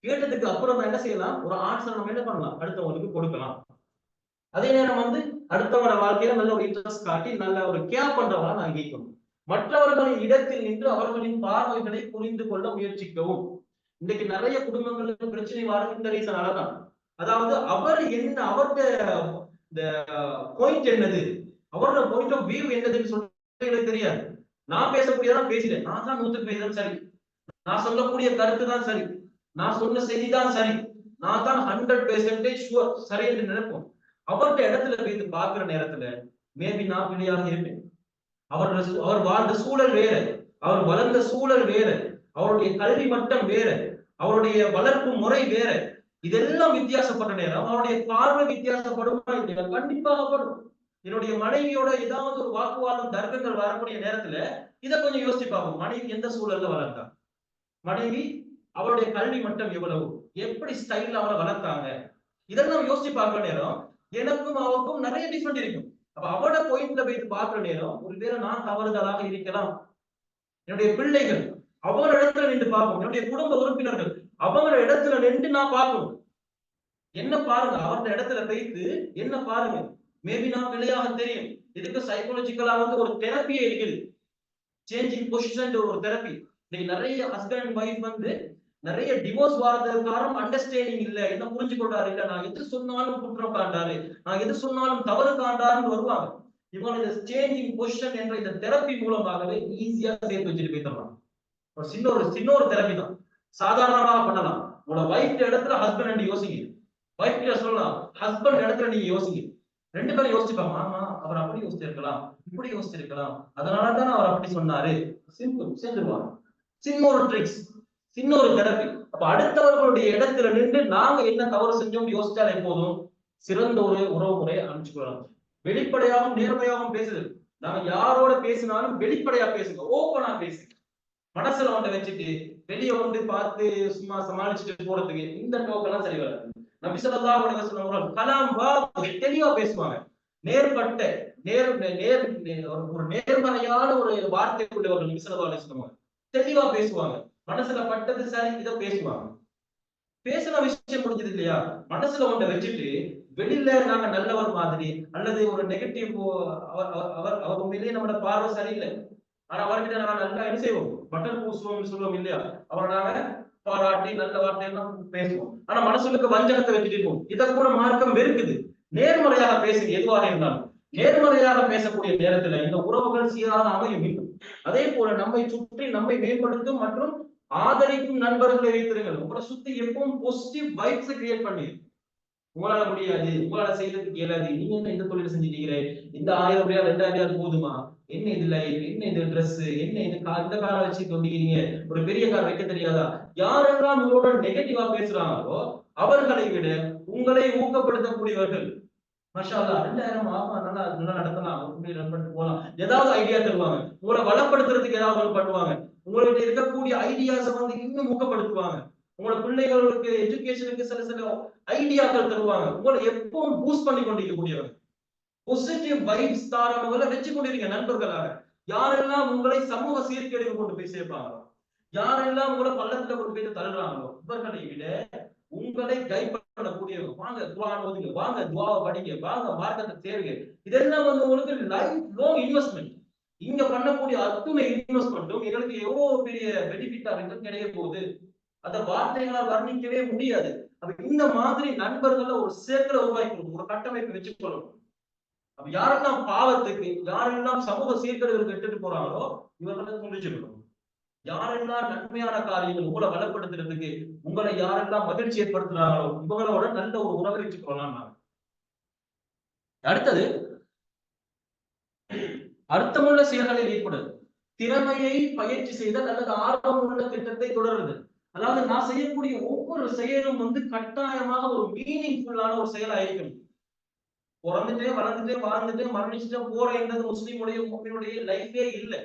S1: கேட்டதுக்கு அப்புறம் என்ன செய்யலாம், ஒரு ஆன்சர் நம்ம என்ன பண்ணலாம், அடுத்தவங்களுக்கு கொடுக்கலாம். அதே நேரம் அடுத்தவங்களோட வாழ்க்கையில நல்ல ஒரு இன்ட்ரெஸ்ட் காட்டி நல்ல ஒரு கேர் பண்றவங்களா நான் கேட்கணும். மற்றவர்களின் இடத்தில் நின்று அவர்களின் பார்வைகளை புரிந்து கொள்ள முயற்சிக்கவும். இன்னைக்கு நிறைய குடும்பங்களுக்கு பிரச்சனை வரும் இந்த ரீசனால தான். அதாவது அவர் என்ன, அவருடைய இந்த பாயிண்ட் என்னது, அவரோட பாயிண்ட் ஆஃப் வியூ என்னதுன்னு சொல்ல எனக்கு தெரியாது. நான் பேசக்கூடியதான் பேசிட்டேன், நான் தான் 100% சரி, நான் சொல்லக்கூடிய கருத்து தான் சரி, நான் சொன்ன செய்தி தான் சரி, நான் தான் 100% ஷுவர் சரி என்று நினைப்போம். அவருடைய இடத்துல போய் பார்க்கிற நேரத்துல மேபி நான் பிழையாக இருப்பேன். அவர் வாழ்ந்த சூழல் வேற, அவர் வளர்ந்த சூழல் வேற, அவருடைய கல்வி மட்டம் வேற, அவருடைய வளர்ப்பு முறை வேற, இதெல்லாம் வித்தியாசப்பட்ட நேரம் அவருடைய பார்வை வித்தியாசப்படுமா இல்லையா? கண்டிப்பாக படும். என்னுடைய மனைவியோட ஏதாவது ஒரு வாக்குவாதம் தர்க்கங்கள் வரக்கூடிய நேரத்துல இதை கொஞ்சம் யோசிச்சு பார்ப்போம். மனைவி எந்த சூழல்ல வளர்ந்தா, மனைவி அவருடைய கல்வி மட்டம் எவ்வளவு, எப்படி ஸ்டைல் அவரை வளர்த்தாங்க, இதெல்லாம் யோசிச்சு பார்க்கிற நேரம் எனக்கும் அவருக்கும் நிறைய டிஃபரெண்ட் இருக்கும். அப்ப அவட பாயிண்ட்ல போய் பார்க்கிற நேரம் ஒருவேளை நான் தவறுதலாக இருக்கலாம். என்னுடைய பிள்ளைகள் அவங்க இடத்துல நின்று பார்க்கணும், என்னுடைய குடும்ப உறுப்பினர்கள் அவங்க இடத்துல நின்று நான் பார்க்கணும். என்ன பாருங்க, அவருடைய இடத்துல போயிட்டு என்ன பாருங்க, மேபி நான் பிள்ளையாக தெரியும். இதுக்கு சைக்காலஜிக்கலா ஒரு தெரப்பியே இருக்குது, சேஞ்சிங் பொசிஷன் ஒரு தெரப்பி. இன்னைக்கு நிறைய ஹஸ்பண்ட் அண்ட் ஒய்ஃப் நிறைய டிவோர்ஸ் வாரதுக்கு காரணம் அண்டர்ஸ்டாண்டிங் இல்ல, என்ன புரிஞ்சு கொண்டாரு இல்ல, நான் எது சொன்னாலும் குற்றம் காண்டாரு, நான் எது சொன்னாலும் தவறு காண்டாருன்னு வருவாங்க. இவங்க இந்த சேஞ்சிங் பொசிஷன் என்ற இந்த தெரப்பி மூலமாகவே ஈஸியா சேர்த்து வச்சுட்டு போயிடலாம். ஒரு சின்ன ஒரு தெரப்பி தான், சாதாரணமாக பண்ணலாம். உங்களோட வைஃப் இடத்துல ஹஸ்பண்ட் அண்ட் யோசிங்க, வைஃப் கிட்ட சொல்லலாம், ஹஸ்பண்ட் இடத்துல நீங்க யோசிங்க. ரெண்டு பேரும் யோசிப்பாங்க, ஆமா அவர் அப்படி யோசிச்சிருக்கலாம், இப்படி யோசிச்சிருக்கலாம், அதனாலதான் அவர் அப்படி சொன்னாரு. சிம்பிள், சேர்ந்துருவாங்க. சின்ன ஒரு ட்ரிக்ஸ், சின்ன ஒரு தெரப்பி. அப்ப அடுத்தவர்களுடைய இடத்துல நின்று நாங்க என்ன தவறு செஞ்சோம் யோசிச்சாலே போதும், சிறந்த ஒரு உறவு முறையை அமைச்சுக்கலாம். வெளிப்படையாகவும் நேர்மையாகவும் பேசுது. நாங்க யாரோட பேசினாலும் வெளிப்படையா பேசுங்க, ஓப்பனா பேசுங்க. மனசுல வச்சுட்டு வெளியே பார்த்து சும்மா சமாளிச்சுட்டு போறதுக்கு இந்த டோக்கெல்லாம் சரி வராது. நபி ஸல்லல்லாஹு அலைஹி வஸல்லம் கலாம் தெளிவா பேசுவாங்க. நேர்பட்ட ஒரு நேர்மறையான ஒரு வார்த்தை கொண்டவர்கள் நபி ஸல்லல்லாஹு அலைஹி வஸல்லம் தெளிவா பேசுவாங்க. மனசுல பட்டது சரி இதை பேசுவாங்க. பேசுன விஷயம் முடிஞ்சது இல்லையா, மனசுல வச்சுட்டு வெளியில நாங்க நல்லவர் மாதிரி அல்லது ஒரு நெகட்டிவ், அவர் உண்மையிலேயே நம்மளோட பார்வை சரியில்லை, ஆனா அவர்கிட்ட நாங்க நல்லா என்ன செய்வோம், பட்டர் பூசுவோம் சொல்லுவோம் இல்லையா, அவரை நாங்க பாராட்டி நல்ல வார்த்தையெல்லாம் பேசுவோம். ஆனா மனசுக்கு வஞ்சகத்தை வச்சுட்டு இருப்போம். இதை கூட மார்க்கம் வெறுக்குது. நேர்மறையாக பேசுங்க, எதுவாக இருந்தாலும் நேர்மறையாக பேசக்கூடிய நேரத்துல இந்த உறவுகள் சீராக அமையும். அதே போல நம்மை சுற்றி நம்மை மேம்படுத்தும் மற்றும் ஆதரிக்கும் நண்பர்களை வைத்திருங்கள். உங்களை சுத்தி எப்பவும் பாசிட்டிவ் வைப்ஸ் கிரியேட் பண்ணி, உங்களால முடியாது, உங்களால செய்யறதுக்கு இயலாது, நீங்க என்ன இந்த தொழில் செஞ்சுட்டீங்களே, இந்த 1000 ரூபாய் 2000 போதுமா, என்ன இது லைஃப், என்ன இது ட்ரெஸ், என்ன இது இந்த காரை வச்சு கொண்டீங்க, ஒரு பெரிய கார் வைக்க தெரியாதா, யாரெல்லாம் உங்களோட நெகட்டிவா பேசுறாங்களோ அவர்களை விட உங்களை ஊக்கப்படுத்தக்கூடியவர்கள் மாஷா அல்லாஹ் 2000 ஆமா நல்லா நடத்தலாம், ரன் பண்ணிட்டு போகலாம், ஏதாவது ஐடியா தருவாங்க. உங்களை வளப்படுத்துறதுக்கு ஏதாவது பண்ணுவாங்க. உங்கள்கிட்ட இருக்கக்கூடிய ஐடியாஸை இன்னும் ஊக்கப்படுத்துவாங்க. உங்களோட பிள்ளைகளுக்கு எஜுகேஷனுக்கு சில ஐடியாக்கள் தருவாங்க. உங்களை எப்பவும் பூஸ்ட் பண்ணி கொண்டிருக்கக்கூடியவங்க, பாசிட்டிவ் வைப்ஸ் தாரவங்களை வச்சு கொண்டிருக்க நண்பர்களாக. யாரெல்லாம் உங்களை சமூக சீர்கேடுக்கு கொண்டு போய் சேர்ப்பாங்களோ, யாரெல்லாம் உங்களை பள்ளத்துல கொண்டு போய் தள்ளுறாங்களோ இவர்களை விட உங்களை கைட் பண்ணக்கூடியவங்க. வாங்க குர்ஆன் ஓதுங்க, வாங்க துஆவை படிங்க, வாங்க மார்க்கத்தை தேடுங்க. இதெல்லாம் உங்களுக்கு லைஃப் லாங் இன்வெஸ்ட்மெண்ட். இங்க பண்ணக்கூடிய அத்துணை இன்வெஸ்ட்மெண்ட்டும் எங்களுக்கு எவ்வளவு பெரிய பெனிஃபிட்டா கிடைக்க போகுது, அந்த வார்த்தைகளால் வர்ணிக்கவே முடியாது. அப்ப இந்த மாதிரி நண்பர்கள ஒரு சேர்க்கல உருவாக்கி ஒரு கட்டமைப்பு வச்சுக்கொள்ளணும். அப்ப யாரெல்லாம் பாவத்துக்கு, யாரெல்லாம் சமூக சீர்கேடுகளுக்கு எடுத்துட்டு போறாங்களோ இவர்களை துண்டிச்சிடணும். யாரெல்லாம் நன்மையான காரியங்கள் உங்களை பலப்படுத்துறதுக்கு, உங்களை யாரெல்லாம் மகிழ்ச்சி ஏற்படுத்துறாங்களோ இவங்களோட நல்ல ஒரு உறவை வச்சுக் கொள்ளலாம். நான் அடுத்தது அர்த்தமுள்ள செயல்களில் ஈடுபடுது. திறமையை பயிற்சி செய்தல் அல்லது ஆர்வம் உள்ள திட்டத்தை தொடருது. அதாவது நான் செய்யக்கூடிய ஒவ்வொரு செயலும் கட்டாயமாக ஒரு மீனிங்ஃபுல்லான ஒரு செயலா இருக்கணும். பிறந்துட்டே வளர்ந்துட்டே வாழ்ந்துட்டே மரணிச்சுட்டே போறேன்றது முஸ்லீமுடைய முஸ்லீமுடைய லைஃபே இல்லை.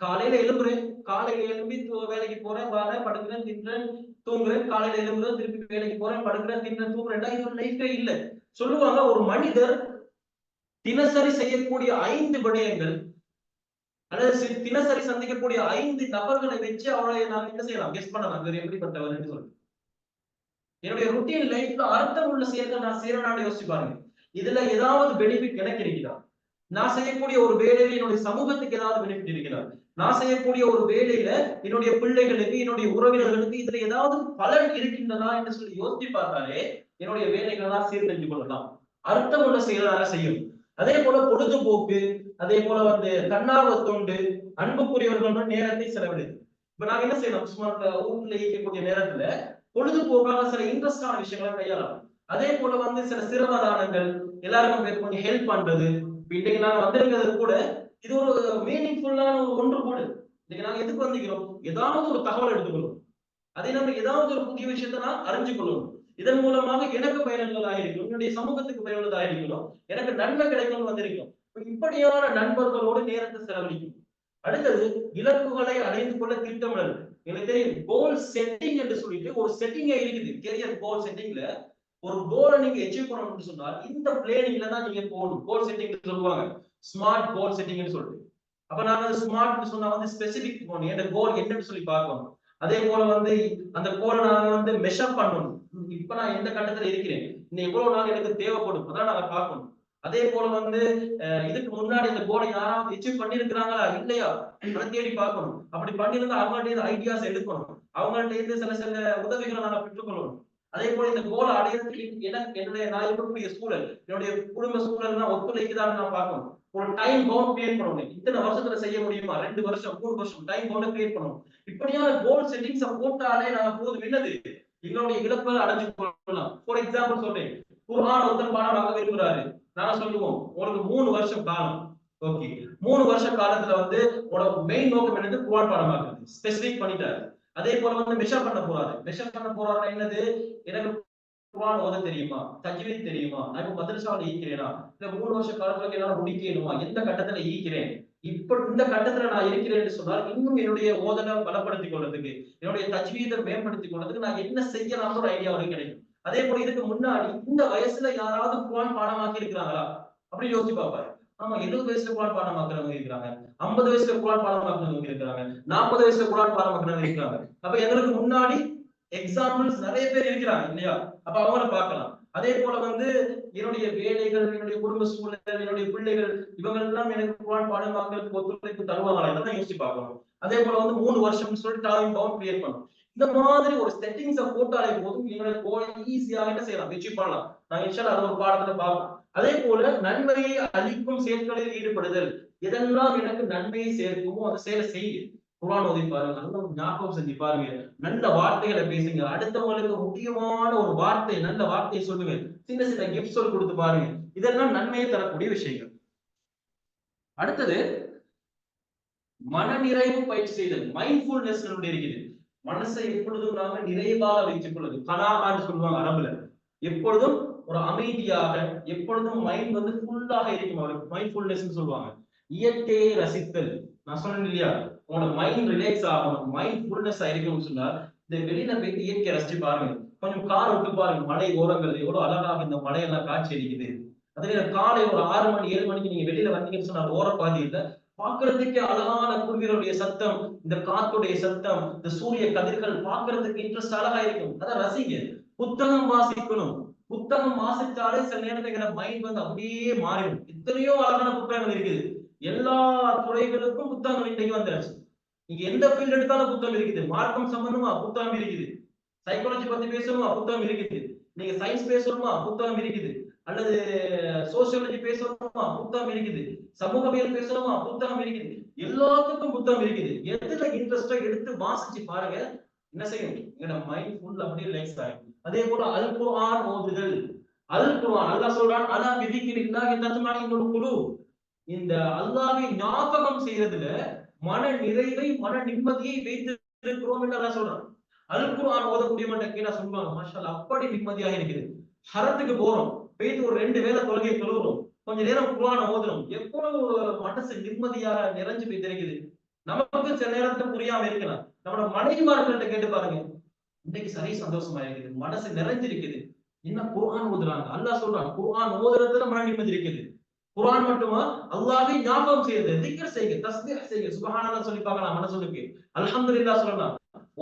S1: காலையில எழும்புறேன், காலையில எழும்பி வேலைக்கு போறேன், வரேன், படுக்கிறேன், தின்றேன், தூங்குறேன், காலையில எழும்புறேன், திருப்பி வேலைக்கு போறேன், படுக்கிறேன், தின்றேன், தூங்குறேன், இது லைஃபே இல்லை. சொல்லுவாங்க ஒரு மனிதர் தினசரி செய்யக்கூடிய 5 விடயங்கள் அல்லது தினசரி சந்திக்கக்கூடிய 5 நபர்களை வச்சு அவரை நாம் என்ன செய்யலாம், கெஸ் பண்ணலாம் இவர் எப்படிப்பட்டவர் என்று சொல்லுங்க. என்னுடைய ருட்டீன் லைஃப்ல அர்த்தம் உள்ள செயல்கள் நான் செய்யறேன்னு யோசிச்சு பாருங்க. இதுல ஏதாவது பெனிஃபிட் எனக்கு இருக்கிறா? நான் செய்யக்கூடிய ஒரு வேலையில என்னுடைய சமூகத்துக்கு ஏதாவது பெனிஃபிட் இருக்கிறா? நான் செய்யக்கூடிய ஒரு வேலையில என்னுடைய பிள்ளைகளுக்கு, என்னுடைய உறவினர்களுக்கு இதுல ஏதாவது பலன் இருக்கின்றதா என்று சொல்லி யோசிச்சு பார்த்தாலே என்னுடைய வேலைகளை தான் சீர்திருத்தி கொள்ளலாம். அர்த்தம் உள்ள செயலாக செய்யும். அதே போல பொழுதுபோக்கு, அதே போல தன்னார்வ தொண்டு, அன்புக்குரியவர்களுடன் நேரத்தை செலவிடுது. இப்ப நாங்க என்ன செய்யணும், சும்மா ஊர்ல இயக்கக்கூடிய நேரத்துல பொழுதுபோக்காக சில இன்ட்ரெஸ்டான விஷயங்களை கையாளலாம். அதே போல சில சிரமதானங்கள், எல்லாருக்கும் கொஞ்சம் ஹெல்ப் பண்றது. இன்னைக்கு நாங்க வந்திருக்கிறது கூட இது ஒரு மீனிங்ஃபுல்லான ஒரு ஒன்று கூட. இன்னைக்கு நாங்க எதுக்கு வந்திருக்கிறோம், ஏதாவது ஒரு தகவல் எடுத்துக்கணும், அதை நம்ம ஏதாவது ஒரு புதிய விஷயத்த நான் அறிஞ்சு கொள்ளணும். இதன் மூலமாக எனக்கு பயனுள்ளதாக இருக்கும், என்னுடைய சமூகத்துக்கு பயனுள்ளதாக இருக்கணும், எனக்கு நன்மை கிடைக்கணும்னு வந்திருக்கும். இப்படியான நண்பர்களோடு நேரத்தை செலவழிக்கும். அடுத்தது இலக்குகளை அடைந்து கொள்ள திட்டமிடல். எனக்கு தெரியும் கோல் செட்டிங் என்று சொல்லிட்டு ஒரு செட்டிங்கே இருக்குது. கெரியர் கோல் செட்டிங்ல ஒரு கோலை நீங்க அச்சீவ் பண்ணணும்னு சொன்னால் இந்த பிளானிங்ல தான் நீங்க போகணும். கோல் செட்டிங் சொல்லுவாங்க, ஸ்மார்ட் கோல் செட்டிங்னு சொல்லிட்டு. அப்ப நாங்க ஸ்மார்ட் சொன்னா ஸ்பெசிபிக் போகணும், என் கோல் என்னன்னு சொல்லி பார்க்கணும். அதே போல அந்த கோலை நாங்க மெஷர் பண்ணணும். இப்ப நான் எந்த கட்டத்துல இருக்கிறேன், இன்னும் எவ்வளவு நாள் எனக்கு தேவைப்படும், அதான் நாங்க பார்க்கணும். அதே போல இதுக்கு முன்னாடி இந்த கோலை யாராவது அச்சீவ் பண்ணிருக்கிறாங்களா இல்லையா அதை தேடி பார்க்கணும். அப்படி பண்ணிருந்தா அவங்கள்ட்ட இருந்து ஐடியாஸ் எடுக்கணும், அவங்கள்ட்ட இருந்து சில சில உதவிகளை நாங்க பெற்றுக்கொள்ளணும். அதே போல இந்த கோலை அடையிறதுக்கு என்னுடைய நான் இருக்கக்கூடிய சூழல், என்னுடைய குடும்ப சூழல் ஒத்துழைக்குதான்னு நான் பார்க்கணும். ஒரு டைம் பவுண்ட் கிரியேட் பண்ணணும். இத்தனை வருஷத்துல செய்ய முடியுமா, 2 வருஷம் 3 வருஷம் டைம் பவுண்ட் கிரியேட் பண்ணணும். இப்படியான கோல் செட்டிங்ஸ் போட்டாலே நாங்க போதும் என்னது எங்களுடைய இலக்கை அடைஞ்சு கொள்ளலாம். ஃபார் எக்ஸாம்பிள் சொல்றேன், குர்ஆன் ஒருத்தர் பாடமாக விரும்புறாரு, நாங்க சொல்லுவோம் உங்களுக்கு 3 வருஷம் காலம். ஓகே, 3 வருஷ காலத்துல உங்களோட மெயின் நோக்கம் என்னது, குர்ஆன் பாடமாக்குறது ஸ்பெசிபிக் பண்ணிட்டாரு. அதே போல மெஷர் பண்ண போறாரு. மெஷர் பண்ண போறாருன்னா என்னது, எனக்கு குர்ஆன் ஓத தெரியுமா, தஜ்வீத் தெரியுமா, நான் இப்ப மதரசாவில் ஈக்கிறேனா, இல்ல 3 வருஷ காலத்துல என்னால முடிக்கணுமா, எந்த கட்டத்துல ஈக்கிறேன், இப்ப இந்த கட்டத்துல நான் இருக்கிறேன்னு சொன்னால் இன்னும் என்னுடைய ஓதனை பலப்படுத்திக் கொள்றதுக்கு, என்னுடைய தஜ்வீதை மேம்படுத்திக் கொள்றதுக்கு நான் என்ன செய்யலாம்னு ஒரு ஐடியா அவருக்கு கிடைக்கும். அதே போல இதுக்கு முன்னாடி இந்த வயசுல யாராவது குர்ஆன் பாடமாக்கி இருக்கிறாங்களா அப்படின்னு யோசிச்சு பார்ப்பாரு. ஆமா, 70 வயசுல குர்ஆன் பாடமாக்குறவங்க இருக்கிறாங்க, 50 வயசுல குர்ஆன் பாடமாக்குறவங்க இருக்கிறாங்க, 40 வயசுல குர்ஆன் பாடமாக்குறவங்க இருக்கிறாங்க. அப்ப எங்களுக்கு முன்னாடி எக்ஸாம்பிள்ஸ் நிறைய பேர் இருக்கிறாங்க இல்லையா, அப்ப அவங்கள பார்க்கலாம். அதே போல என்னுடைய வேலைகள், என்னுடைய குடும்ப சூழல், என்னுடைய பிள்ளைகள் இவங்க எல்லாம் எனக்கு குர்ஆன் பாடமாக்குறதுக்கு ஒத்துழைப்பு தருவாங்களா, இதெல்லாம் யோசிச்சு பார்க்கணும். அதே போல 3 வருஷம்னு சொல்லிட்டு டைம் பவுண்ட் கிரியேட் பண்ணணும். இந்த மாதிரி ஒரு செட்டிங்ஸை போட்டாலே போதும், எங்களுடைய கோலை ஈஸியாக என்ன செய்யலாம், அச்சீவ் பண்ணலாம். நாங்க இன்ஷால்லா அது ஒரு பாடத்துல பார்ப்போம். அதே போல நன்மையை அளிக்கும் செயல்களில் ஈடுபடுதல். எதெல்லாம் எனக்கு நன்மையை சேர்க்குமோ அந்த செயலை செய்யுங்க. குர்ஆன் ஓதி பாருங்க, நல்ல ஞாபகம் செஞ்சு பாருங்க, நல்ல வார்த்தைகளை பேசுங்க, அடுத்தவங்களுக்கு முக்கியமான ஒரு வார்த்தை, நல்ல வார்த்தையை சொல்லுங்க, சின்ன சின்ன கிஃப்ட் சொல்லி கொடுத்து பாருங்க. இதெல்லாம் நன்மையை தரக்கூடிய விஷயங்கள். அடுத்தது மனநிறைவு பயிற்சி செய்தல், மைண்ட்ஃபுல்னஸ் இருக்குது. மனசை எப்பொழுதும் நாம நிறைவாக வைத்துக் கொள்வது, கனாஆன்னு சொல்லுவாங்க அரபுல. எப்பொழுதும் ஒரு அமைதியாக, எப்பொழுதும் மைண்ட் ஃபுல்லாக இருக்கும், அவருக்கு மைண்ட்ஃபுல்னஸ் சொல்லுவாங்க. இயற்கையை ரசித்தல். நான் சொன்னேன் இல்லையா, உங்களோட மைண்ட் ரிலாக்ஸ் ஆகணும், மைண்ட் ஃபுல்னஸ் ஆயிருக்கும்னு சொன்னா இந்த வெளியில போயிட்டு இயற்கையை ரசிச்சு பாருங்க. கொஞ்சம் கார் விட்டு பாருங்க, மலை ஓரங்கள் எவ்வளவு அழகாக இந்த மலையெல்லாம் காட்சி அளிக்குது. அதே காலை ஒரு 6 மணி 7 மணிக்கு நீங்க வெளியில வந்தீங்கன்னு சொன்னா ஓரப்பாதையில பாக்குறதுக்கே அழகான குருவிகளுடைய சத்தம், இந்த காத்துடைய சத்தம், இந்த சூரிய கதிர்கள் பாக்குறதுக்கு இன்ட்ரெஸ்ட் அழகா இருக்கும். அதான் ரசிங்க. புத்தகம் வாசிக்கணும். புத்தகம் வாசிச்சாலே சில நேரத்துல மைண்ட் அப்படியே மாறிடும். எத்தனையோ அழகான புத்தகங்கள் இருக்குது. எல்லா துறைகளுக்கும் புத்தகங்கள் இன்னைக்கு வந்துருச்சு. நீங்க எந்த ஃபீல்ட் எடுத்தாலும் புத்தகம் இருக்குது. மார்க்கம் சம்பந்தமா புத்தகம் இருக்குது, சைக்காலஜி பத்தி பேசணுமா புத்தகம் இருக்குது, நீங்க சயின்ஸ் பேசணுமா புத்தகம் இருக்குது. அல்லது சோசியாலஜி பேசணுமா புத்தகம் இருக்குது, சமூகவியல் பேசணுமா புத்தகம் இருக்குது, எல்லாத்துக்கும் புத்தகம் இருக்குது. எதுல இன்ட்ரெஸ்டா எடுத்து வாசிச்சு பாருங்க, என்ன செய்யும், எங்களோட மைண்ட் ஃபுல் அப்படியே ரிலாக்ஸ் ஆகும். அதே போல அல் குர்ஆன் ஓதுதல். அல் குர்ஆன் அல்லாஹ் சொல்றான், அலா பிதிக்ரில்லாஹி தத்மஇன்னுல் குலூப். இந்த அல்லாஹ்வை ஞாபகம் செய்யறதுல மன நிறைவை மன நிம்மதியை வைத்து இருக்கிறோம் என்று அல்லாஹ் சொல்றான். அல் குர்ஆன் ஓதக்கூடிய மட்டும் கேட்டா சொல்லுவாங்க, மாஷாஅல்லாஹ் அப்படி நிம்மதியாக இருக்குது. ஹரத்துக்கு போறோம், போயிட்டு ஒரு 2 வேளை தொழுகை தொழுகிறோம், கொஞ்ச நேரம் குர்ஆன் ஓதுறோம், எவ்வளவு மனசு நிம்மதியாக நிறைஞ்சு போய் தெரியுது. நமக்கு சில நேரத்துல புரியாம இருக்கலாம். நம்மளோட மனைவிமார்கள்ட்ட கேட்டு பாருங்க, இன்னைக்கு சரி சந்தோஷமா இருக்குது, மனசு நிறைஞ்சிருக்குது, என்ன குர்ஆன் ஓதுறாங்க. அல்லாஹ் சொல்றான், குர்ஆன் ஓதுறதுல மன நிம்மதி இருக்குது. குர்ஆன் மட்டுமா, அல்லாஹ்வை ஞாபகம் செய்யுது, திக்ர் செய்யுங்க, தஸ்பீஹ் செய்யுங்க, சுப்ஹானல்லாஹ் சொல்லி பார்க்கலாம் மனசுக்கு, அல்ஹம்துலில்லாஹ் சொல்லலாம்.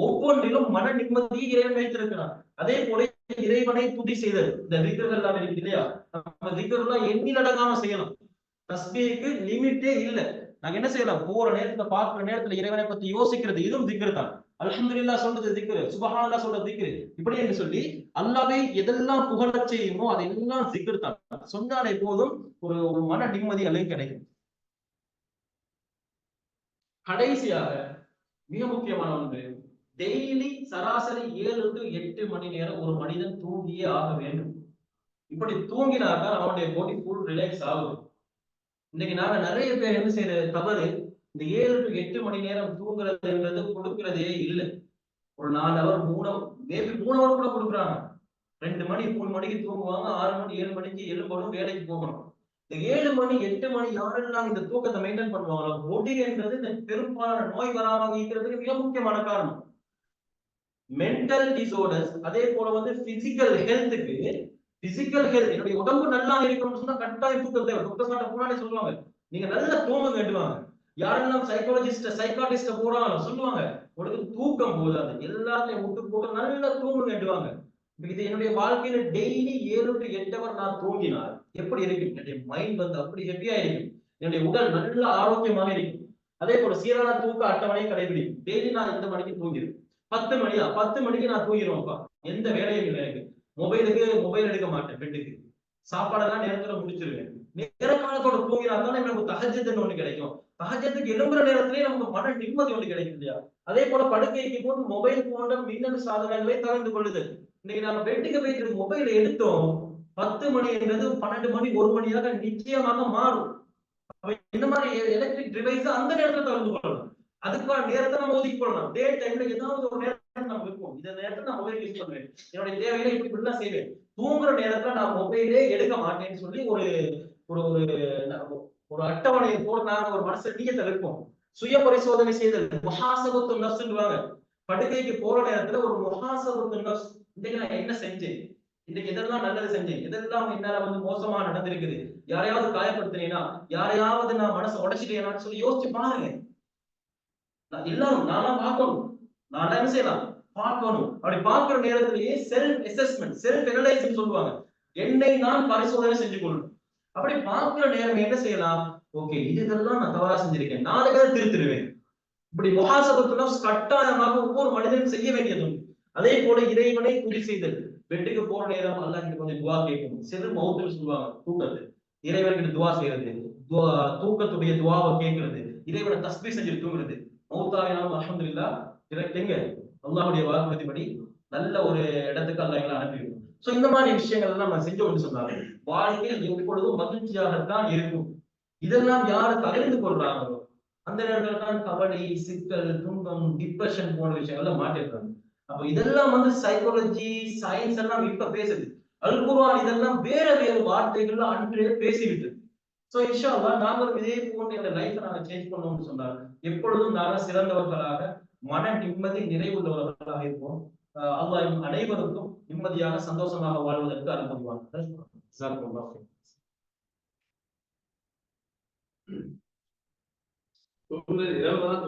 S1: ஒவ்வொன்றிலும் மன நிம்மதியை இறைவன் வைத்திருக்கிறான். அதே போல இறைவனை துதி செய்தல், இந்த திக்ர்கள் எல்லாம் இருக்கு இல்லையா, நம்ம திக்ர் எல்லாம் எண்ணிலடங்காம செய்யலாம். தஸ்பீஹ்க்கு லிமிட்டே இல்ல. நாங்க என்ன செய்யலாம், போற நேரத்துல பார்க்கிற நேரத்துல இறைவனை பத்தி யோசிக்கிறது, இதுவும் திக்ர் தான். அல்ஹம்துலில்லாஹ் சொல்றது திக்ர், சுப்ஹானல்லாஹ் சொல்றது திக்ர். இப்படி என்று சொல்லி அல்லாஹ்வை எதெல்லாம் புகழச் செய்யுமோ அதெல்லாம் திக்ர் தான். சொன்னாலே போதும் ஒரு மன நிம்மதி அல்லது கிடைக்கும். கடைசியாக மிக முக்கியமான ஒன்று, டெய்லி சராசரி 7 to 8 மணி நேரம் ஒரு மனிதன் தூங்கியே ஆக வேண்டும். இப்படி தூங்கினாதான் அவனுடைய பாடி ஃபுல் ரிலாக்ஸ் ஆகுது. இன்னைக்கு நாங்க நிறைய பேர் என்ன செய்யற தவறு, இந்த 7 to 8 மணி நேரம் தூங்குறதுன்றது கொடுக்கறதே இல்லை. ஒரு 4 hour 3 hour மேபி 3 hour கூட கொடுக்குறாங்க. 2 மணி 3 மணிக்கு தூங்குவாங்க, 6 மணி 7 மணிக்கு எழும்பணும், வேலைக்கு போகணும். இந்த 7 மணி 8 மணி யாரெல்லாம் இந்த தூக்கத்தை மெயின்டைன் பண்ணுவாங்களோ, பாடின்றது இந்த பெரும்பாலான நோய் வராம இருக்கிறதுக்கு மிக முக்கியமான காரணம். மென்டல் டிசார்டர்ஸ், அதே போல பிசிக்கல் ஹெல்த்துக்கு, பிசிக்கல் ஹெல்த், என்னுடைய உடம்பு நல்லா இருக்கணும்னு சொன்னா கட்டாயம் தூக்கம் தேவை. டாக்டர் சார்ட்ட முன்னாடி சொல்லுவாங்க, நீங்க நல்லா தூங்க வேண்டுவாங்க. யாரெல்லாம் சைக்காலஜிஸ்ட் சைக்காட்டிஸ்ட போறாங்களோ சொல்லுவாங்க, உனக்கு தூக்கம் போதாது, எல்லாத்தையும் விட்டு போட்டு நல்லா தூங்க வேண்டுவாங்க. இது என்னுடைய வாழ்க்கையில டெய்லி 7 to 8 hour நான் தூங்கினால் எப்படி இருக்கும், என்னுடைய மைண்ட் அப்படி ஹெவியா இருக்கும், என்னுடைய உடல் நல்ல ஆரோக்கியமாக இருக்கும். அதே போல சீரான தூக்க அட்டவணையை கடைபிடிக்கும். டெய்லி நான் இந்த மணிக்கு தூங்கிடும், 10 மணிக்கு நான் தூங்கிடுவேன்ப்பா, எந்த வேலையும் இல்லை எனக்கு, மொபைல் எடுக்க மாட்டேன், பெட்டுக்கு சாப்பாடெல்லாம் நேரத்துல முடிச்சிருவேன். நேர காலத்தோட தூங்கினாதான் நமக்கு தஹஜ்ஜுன்னு ஒண்ணு கிடைக்கும். தஹஜ்ஜுக்கு எழும்புற நேரத்திலேயே நமக்கு மன நிம்மதி ஒண்ணு கிடைக்கும் இல்லையா. அதே போல படுக்கைக்கு போது மொபைல் போன்ற மின்னணு சாதனங்களை தவிர்த்து கொள்ளுதல். இன்னைக்கு நம்ம பெட்டுக்கு போயிட்டு மொபைல் எடுத்தோம், 10 மணி என்றது 12 மணி 1 மணியாக நிச்சயமாக மாறும். இந்த மாதிரி எலக்ட்ரிக் டிவைஸ் அந்த நேரத்துல தவிர்த்து கொள்ளலாம். அதுக்கான நேரத்தை நம்ம ஒதுக்கி கொள்ளலாம். டே டைம்ல ஏதாவது ஒரு நேரம் நம்ம இருக்கும், இந்த நேரத்துல நான் மொபைல் யூஸ் பண்ணுவேன், என்னுடைய தேவையில இப்படிலாம் செய்வேன். தூங்குற நேரத்துல நான் மொபைலே எடுக்க மாட்டேன்னு சொல்லி ஒரு ஒரு ஒரு அட்டவணையை போட்டு நாங்க ஒரு மனசை நீயத்தை வைப்போம். சுய பரிசோதனை செய்தல், முஹாசபத்து நஃப்ஸ்ன்னுவாங்க. படுக்கைக்கு போற நேரத்துல ஒரு முஹாசபத்து நஃப்ஸ், இன்னைக்கு நான் என்ன செஞ்சேன், இன்னைக்கு எதெல்லாம் நல்லது செஞ்சேன், எதெல்லாம் என்னால மோசமா நடந்திருக்குது, யாரையாவது காயப்படுத்தினேனா, யாரையாவது நான் மனசை உடைச்சிட்டேனான்னு சொல்லி யோசிச்சு பாருங்க. எல்லாரும் நானா பார்க்கணும், நான் என்ன செய்யலாம் பார்க்கணும். அப்படி பார்க்கிற நேரத்திலேயே செல்ஃப் அசஸ்மெண்ட், செல்ஃப் அனலைசிங் சொல்லுவாங்க, என்னை நான் பரிசோதனை செஞ்சு கொள்ளணும். அப்படி பார்க்கிற நேரம் என்ன செய்யலாம், ஓகே இதெல்லாம் நான் தவறா செஞ்சிருக்கேன், நாளைக்கு திருத்திடுவேன். இப்படி முஹாசபத்துனா கட்டாயமாக ஒவ்வொரு மனிதனும் செய்ய வேண்டியது. அதே போல இறைவனை துதி செய்தல், பெட்டுக்கு போற நேரம் அல்லாஹ் கிட்ட கொஞ்சம் துவா கேட்கணும். சிறு மௌத்துன்னு சொல்லுவாங்க தூக்கத்து, இறைவனுக்கு துவா செய்யறது, தூக்கத்துடைய துவாவை கேட்கறது, இறைவனை தஸ்பீஹ் செஞ்சு தூங்குறது. மௌத்தாவினாலும் அல்ஹம்துலில்லாஹ் எங்க அல்லாஹ்வுடைய வாக்குறுதிப்படி நல்ல ஒரு இடத்துக்கு அல்லாஹ் எங்களை அனுப்பிவிடும். சோ இந்த மாதிரி விஷயங்கள் எல்லாம் நம்ம செஞ்சோம்னு சொன்னாங்க, வாழ்க்கையில் எப்பொழுதும் மகிழ்ச்சியாகத்தான் இருக்கும். இதெல்லாம் யாரு தகர்ந்து கொள்றாங்களோ அந்த நேரத்துல தான் கவலை, சிக்கல், துன்பம், டிப்ரெஷன் போன்ற விஷயங்கள்லாம் மாட்டிருக்காங்க. அப்ப இதெல்லாம் சைக்காலஜி சயின்ஸ் எல்லாம் இப்ப பேசுது. அல் குர்ஆன் இதெல்லாம் வேற வார்த்தைகள்ல அன்றே பேசிவிட்டு. சோ இன்ஷா அல்லாஹ் நாங்களும் இதே போன்ற இந்த லைஃபை நாங்க சேஞ்ச் பண்ணோம்னு சொன்னார், எப்பொழுதும் நாங்கள் சிறந்தவர்களாக மன நிம்மதி நிறைவுள்ளவர்களாக இருப்போம். அல்லாஹ் அனைவருக்கும் நிம்மதியாக சந்தோஷமாக வாழ்வதற்கு அனுமதிவாங்க.
S2: இரவு தான்